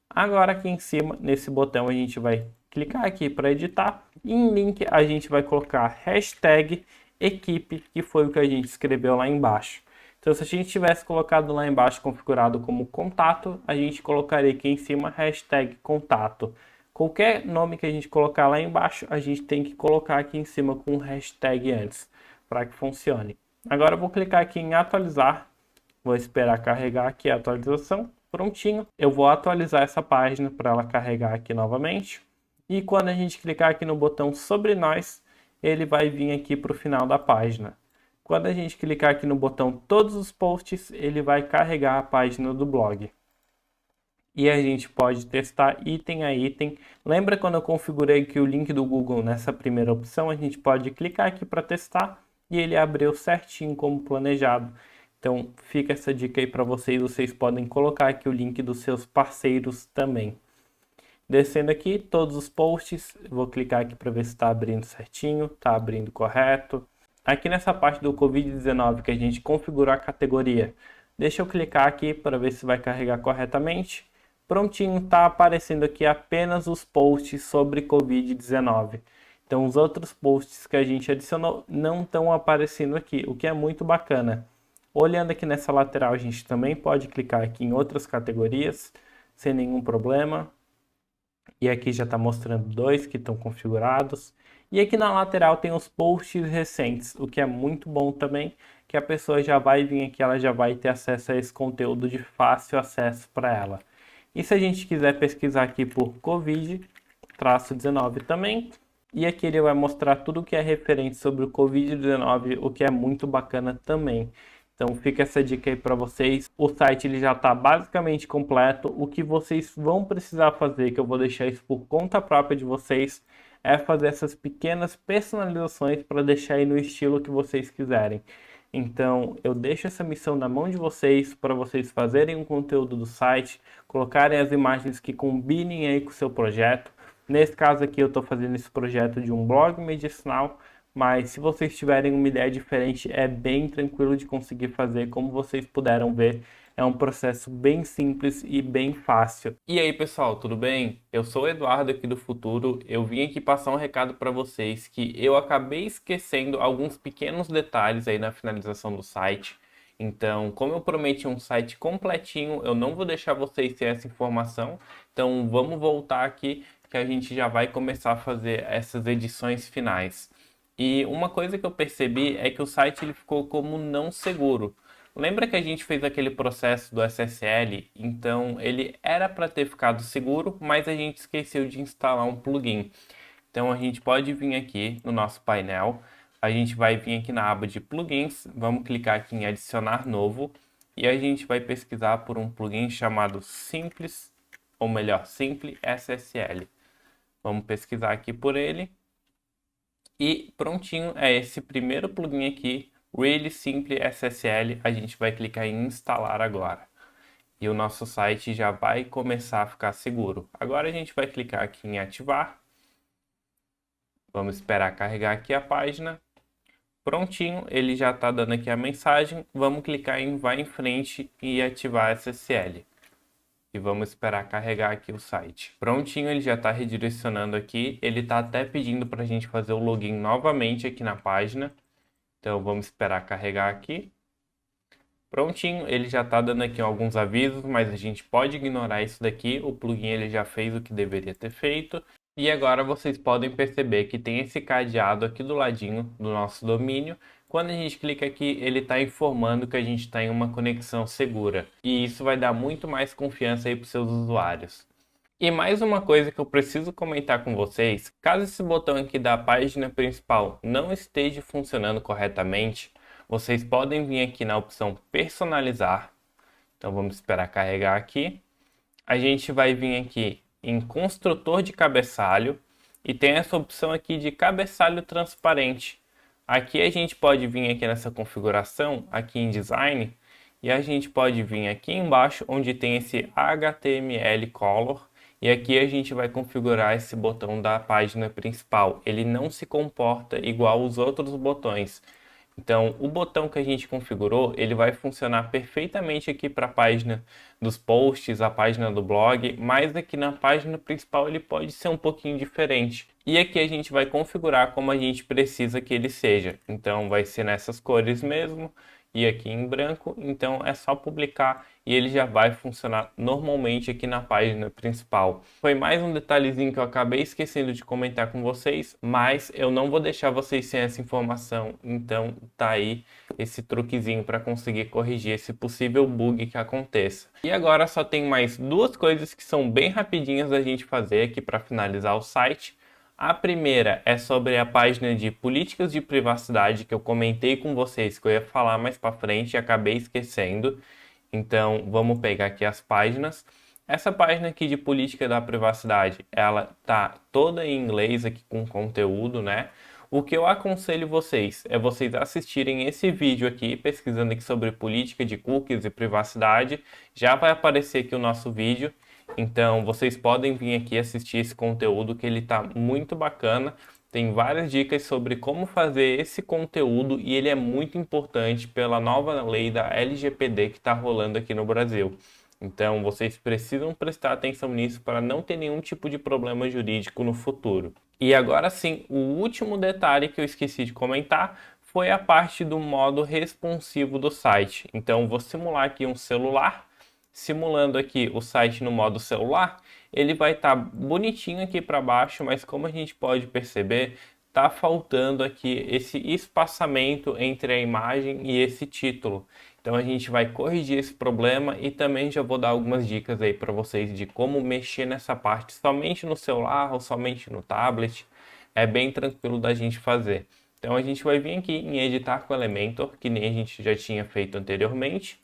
Agora aqui em cima, nesse botão, a gente vai clicar aqui para editar. E em link a gente vai colocar hashtag equipe, que foi o que a gente escreveu lá embaixo. Então se a gente tivesse colocado lá embaixo configurado como contato, a gente colocaria aqui em cima hashtag contato. Qualquer nome que a gente colocar lá embaixo, a gente tem que colocar aqui em cima com o hashtag antes, para que funcione. Agora eu vou clicar aqui em atualizar, vou esperar carregar aqui a atualização, prontinho. Eu vou atualizar essa página para ela carregar aqui novamente. E quando a gente clicar aqui no botão sobre nós, ele vai vir aqui para o final da página. Quando a gente clicar aqui no botão todos os posts, ele vai carregar a página do blog. E a gente pode testar item a item. Lembra quando eu configurei aqui o link do Google nessa primeira opção? A gente pode clicar aqui para testar e ele abriu certinho como planejado. Então fica essa dica aí para vocês. Vocês podem colocar aqui o link dos seus parceiros também. Descendo aqui todos os posts, vou clicar aqui para ver se está abrindo certinho, está abrindo correto. Aqui nessa parte do Covid-19 que a gente configurou a categoria, deixa eu clicar aqui para ver se vai carregar corretamente. Prontinho, está aparecendo aqui apenas os posts sobre Covid-19. Então os outros posts que a gente adicionou não estão aparecendo aqui, o que é muito bacana. Olhando aqui nessa lateral, a gente também pode clicar aqui em outras categorias, sem nenhum problema. E aqui já está mostrando dois que estão configurados. E aqui na lateral tem os posts recentes, o que é muito bom também, que a pessoa já vai vir aqui, ela já vai ter acesso a esse conteúdo de fácil acesso para ela. E se a gente quiser pesquisar aqui por Covid-19 também, e aqui ele vai mostrar tudo o que é referente sobre o Covid-19, o que é muito bacana também. Então fica essa dica aí para vocês. O site ele já está basicamente completo. O que vocês vão precisar fazer, que eu vou deixar isso por conta própria de vocês, é fazer essas pequenas personalizações para deixar aí no estilo que vocês quiserem. Então eu deixo essa missão na mão de vocês para vocês fazerem um conteúdo do site, colocarem as imagens que combinem aí com o seu projeto. Nesse caso aqui eu estou fazendo esse projeto de um blog medicinal, mas se vocês tiverem uma ideia diferente é bem tranquilo de conseguir fazer. Como vocês puderam ver, É um processo bem simples e bem fácil. E aí, pessoal, tudo bem? Eu sou o Eduardo aqui do Futuro. Eu vim aqui passar um recado para vocês que eu acabei esquecendo alguns pequenos detalhes aí na finalização do site. Então, como eu prometi um site completinho, eu não vou deixar vocês sem essa informação. Então, vamos voltar aqui que a gente já vai começar a fazer essas edições finais. E uma coisa que eu percebi é que o site ele ficou como não seguro. Lembra que a gente fez aquele processo do SSL? Então ele era para ter ficado seguro, mas a gente esqueceu de instalar um plugin. Então a gente pode vir aqui no nosso painel, a gente vai vir aqui na aba de plugins, vamos clicar aqui em adicionar novo e a gente vai pesquisar por um plugin chamado Simples, ou melhor, Simple SSL. Vamos pesquisar aqui por ele. E prontinho, é esse primeiro plugin aqui, Really Simple SSL. A gente vai clicar em instalar agora. E o nosso site já vai começar a ficar seguro. Agora a gente vai clicar aqui em ativar. Vamos esperar carregar aqui a página. Prontinho, ele já está dando aqui a mensagem. Vamos clicar em vai em frente e ativar SSL. E vamos esperar carregar aqui o site. Prontinho, ele já está redirecionando aqui. Ele está até pedindo para a gente fazer o login novamente aqui na página. Então vamos esperar carregar aqui. Prontinho, ele já está dando aqui alguns avisos, mas a gente pode ignorar isso daqui. O plugin ele já fez o que deveria ter feito. E agora vocês podem perceber que tem esse cadeado aqui do ladinho do nosso domínio. Quando a gente clica aqui, ele está informando que a gente está em uma conexão segura. E isso vai dar muito mais confiança aí para os seus usuários. E mais uma coisa que eu preciso comentar com vocês, caso esse botão aqui da página principal não esteja funcionando corretamente, vocês podem vir aqui na opção personalizar. Então vamos esperar carregar aqui. A gente vai vir aqui em construtor de cabeçalho e tem essa opção aqui de cabeçalho transparente. Aqui a gente pode vir aqui nessa configuração, aqui em design, e a gente pode vir aqui embaixo onde tem esse HTML color. E aqui a gente vai configurar esse botão da página principal. Ele não se comporta igual os outros botões. Então, o botão que a gente configurou, ele vai funcionar perfeitamente aqui para a página dos posts, a página do blog, mas aqui na página principal ele pode ser um pouquinho diferente. E aqui a gente vai configurar como a gente precisa que ele seja. Então, vai ser nessas cores mesmo e aqui em branco. Então, é só publicar e ele já vai funcionar normalmente aqui na página principal. Foi mais um detalhezinho que eu acabei esquecendo de comentar com vocês, mas eu não vou deixar vocês sem essa informação, então tá aí esse truquezinho para conseguir corrigir esse possível bug que aconteça. E agora só tem mais duas coisas que são bem rapidinhas da gente fazer aqui para finalizar o site. A primeira é sobre a página de políticas de privacidade que eu comentei com vocês que eu ia falar mais para frente e acabei esquecendo. Então, vamos pegar aqui as páginas. Essa página aqui de política da privacidade, ela tá toda em inglês aqui com conteúdo, né? O que eu aconselho vocês é vocês assistirem esse vídeo aqui, pesquisando aqui sobre política de cookies e privacidade. Já vai aparecer aqui o nosso vídeo. Então, vocês podem vir aqui assistir esse conteúdo que ele tá muito bacana. Tem várias dicas sobre como fazer esse conteúdo e ele é muito importante pela nova lei da LGPD que está rolando aqui no Brasil. Então, vocês precisam prestar atenção nisso para não ter nenhum tipo de problema jurídico no futuro. E agora sim, o último detalhe que eu esqueci de comentar foi a parte do modo responsivo do site. Então, vou simular aqui um celular. Simulando aqui o site no modo celular, ele vai estar bonitinho aqui para baixo, mas como a gente pode perceber, está faltando aqui esse espaçamento entre a imagem e esse título. Então a gente vai corrigir esse problema e também já vou dar algumas dicas aí para vocês de como mexer nessa parte somente no celular ou somente no tablet. É bem tranquilo da gente fazer. Então a gente vai vir aqui em editar com Elementor, que nem a gente já tinha feito anteriormente.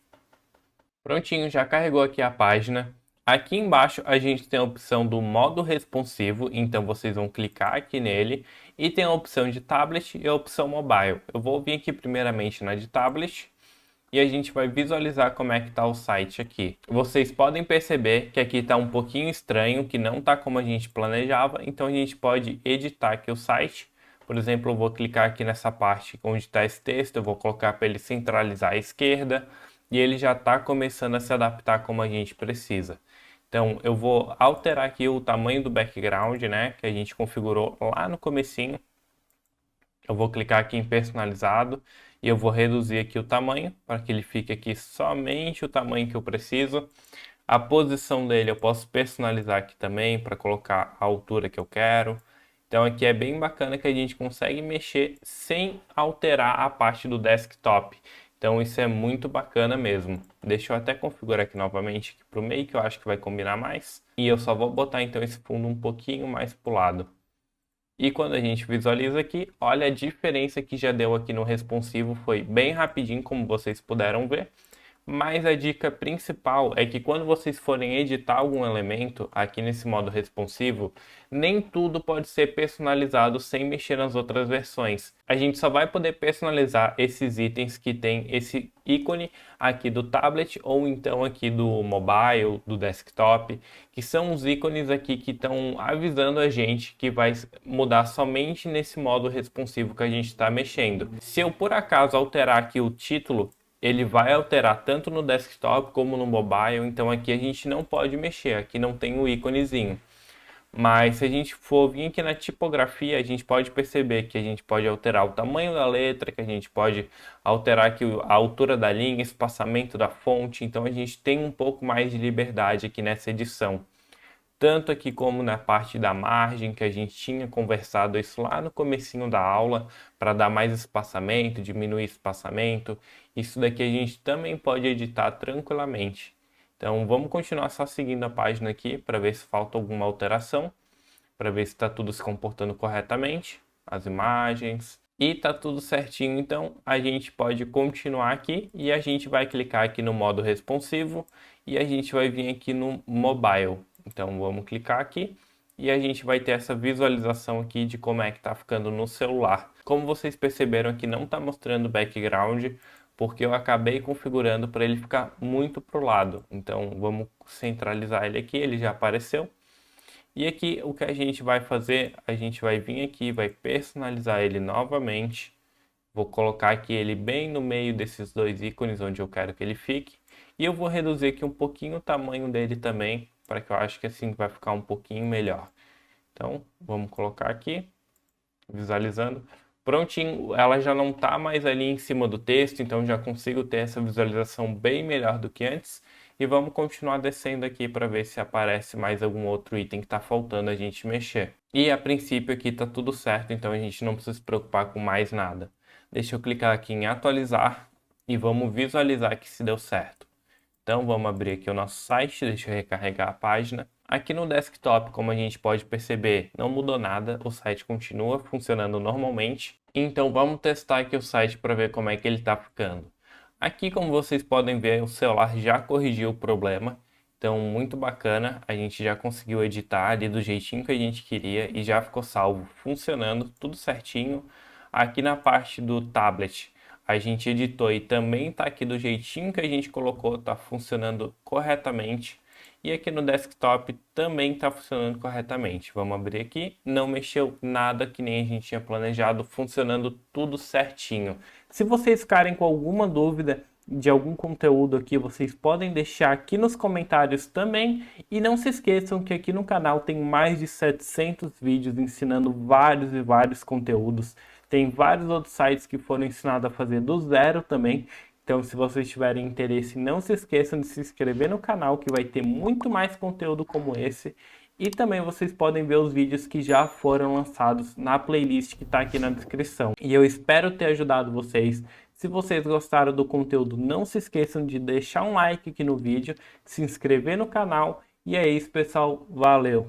Prontinho, já carregou aqui a página. Aqui embaixo a gente tem a opção do modo responsivo, então vocês vão clicar aqui nele e tem a opção de tablet e a opção mobile. Eu vou vir aqui primeiramente na de tablet e a gente vai visualizar como é que está o site aqui. Vocês podem perceber que aqui está um pouquinho estranho, que não está como a gente planejava, então a gente pode editar aqui o site. Por exemplo, eu vou clicar aqui nessa parte onde está esse texto, eu vou colocar para ele centralizar à esquerda. e ele já está começando a se adaptar como a gente precisa. Então eu vou alterar aqui o tamanho do background, né, que a gente configurou lá no comecinho. Eu vou clicar aqui em personalizado e eu vou reduzir aqui o tamanho para que ele fique aqui somente o tamanho que eu preciso. A posição dele eu posso personalizar aqui também para colocar a altura que eu quero. Então aqui é bem bacana que a gente consegue mexer sem alterar a parte do desktop. Então isso é muito bacana mesmo. Deixa eu até configurar aqui novamente para o meio, que eu acho que vai combinar mais. E eu só vou botar então esse fundo um pouquinho mais para o lado. E quando a gente visualiza aqui, olha a diferença que já deu aqui no responsivo. Foi bem rapidinho, como vocês puderam ver. Mas a dica principal é que quando vocês forem editar algum elemento aqui nesse modo responsivo, nem tudo pode ser personalizado sem mexer nas outras versões. A gente só vai poder personalizar esses itens que tem esse ícone aqui do tablet ou então aqui do mobile, do desktop, que são os ícones aqui que estão avisando a gente que vai mudar somente nesse modo responsivo que a gente está mexendo. Se eu por acaso alterar aqui o título, ele vai alterar tanto no desktop como no mobile, então aqui a gente não pode mexer, aqui não tem o íconezinho. Mas se a gente for vir aqui na tipografia, a gente pode perceber que a gente pode alterar o tamanho da letra, que a gente pode alterar aqui a altura da linha, espaçamento da fonte, então a gente tem um pouco mais de liberdade aqui nessa edição. Tanto aqui como na parte da margem, que a gente tinha conversado isso lá no comecinho da aula, para dar mais espaçamento, diminuir espaçamento. Isso daqui a gente também pode editar tranquilamente. Então vamos continuar só seguindo a página aqui para ver se falta alguma alteração, para ver se está tudo se comportando corretamente, as imagens. E está tudo certinho, então a gente pode continuar aqui e a gente vai clicar aqui no modo responsivo e a gente vai vir aqui no mobile. Então vamos clicar aqui e a gente vai ter essa visualização aqui de como é que está ficando no celular. Como vocês perceberam aqui, não está mostrando background, porque eu acabei configurando para ele ficar muito para o lado. Então vamos centralizar ele aqui, ele já apareceu. E aqui o que a gente vai fazer, a gente vai vir aqui, vai personalizar ele novamente. Vou colocar aqui ele bem no meio desses dois ícones onde eu quero que ele fique. E eu vou reduzir aqui um pouquinho o tamanho dele também, para que eu acho que assim vai ficar um pouquinho melhor. Então, vamos colocar aqui, visualizando. Prontinho, ela já não está mais ali em cima do texto, então já consigo ter essa visualização bem melhor do que antes. E vamos continuar descendo aqui para ver se aparece mais algum outro item que está faltando a gente mexer. E a princípio aqui está tudo certo, então a gente não precisa se preocupar com mais nada. Deixa eu clicar aqui em atualizar e vamos visualizar que se deu certo. Então vamos abrir aqui o nosso site, deixa eu recarregar a página. Aqui no desktop, como a gente pode perceber, não mudou nada, o site continua funcionando normalmente. Então vamos testar aqui o site para ver como é que ele está ficando. Aqui, como vocês podem ver, o celular já corrigiu o problema. Então, muito bacana, a gente já conseguiu editar ali do jeitinho que a gente queria e já ficou salvo, funcionando, tudo certinho. Aqui na parte do tablet, a gente editou e também está aqui do jeitinho que a gente colocou, está funcionando corretamente. E aqui no desktop também está funcionando corretamente. Vamos abrir aqui, não mexeu nada que nem a gente tinha planejado, funcionando tudo certinho. Se vocês ficarem com alguma dúvida de algum conteúdo aqui, vocês podem deixar aqui nos comentários também. E não se esqueçam que aqui no canal tem mais de 700 vídeos ensinando vários e vários conteúdos. Tem vários outros sites que foram ensinados a fazer do zero também. Então, se vocês tiverem interesse, não se esqueçam de se inscrever no canal, que vai ter muito mais conteúdo como esse. E também vocês podem ver os vídeos que já foram lançados na playlist que está aqui na descrição. E eu espero ter ajudado vocês. Se vocês gostaram do conteúdo, não se esqueçam de deixar um like aqui no vídeo, se inscrever no canal. E é isso, pessoal. Valeu!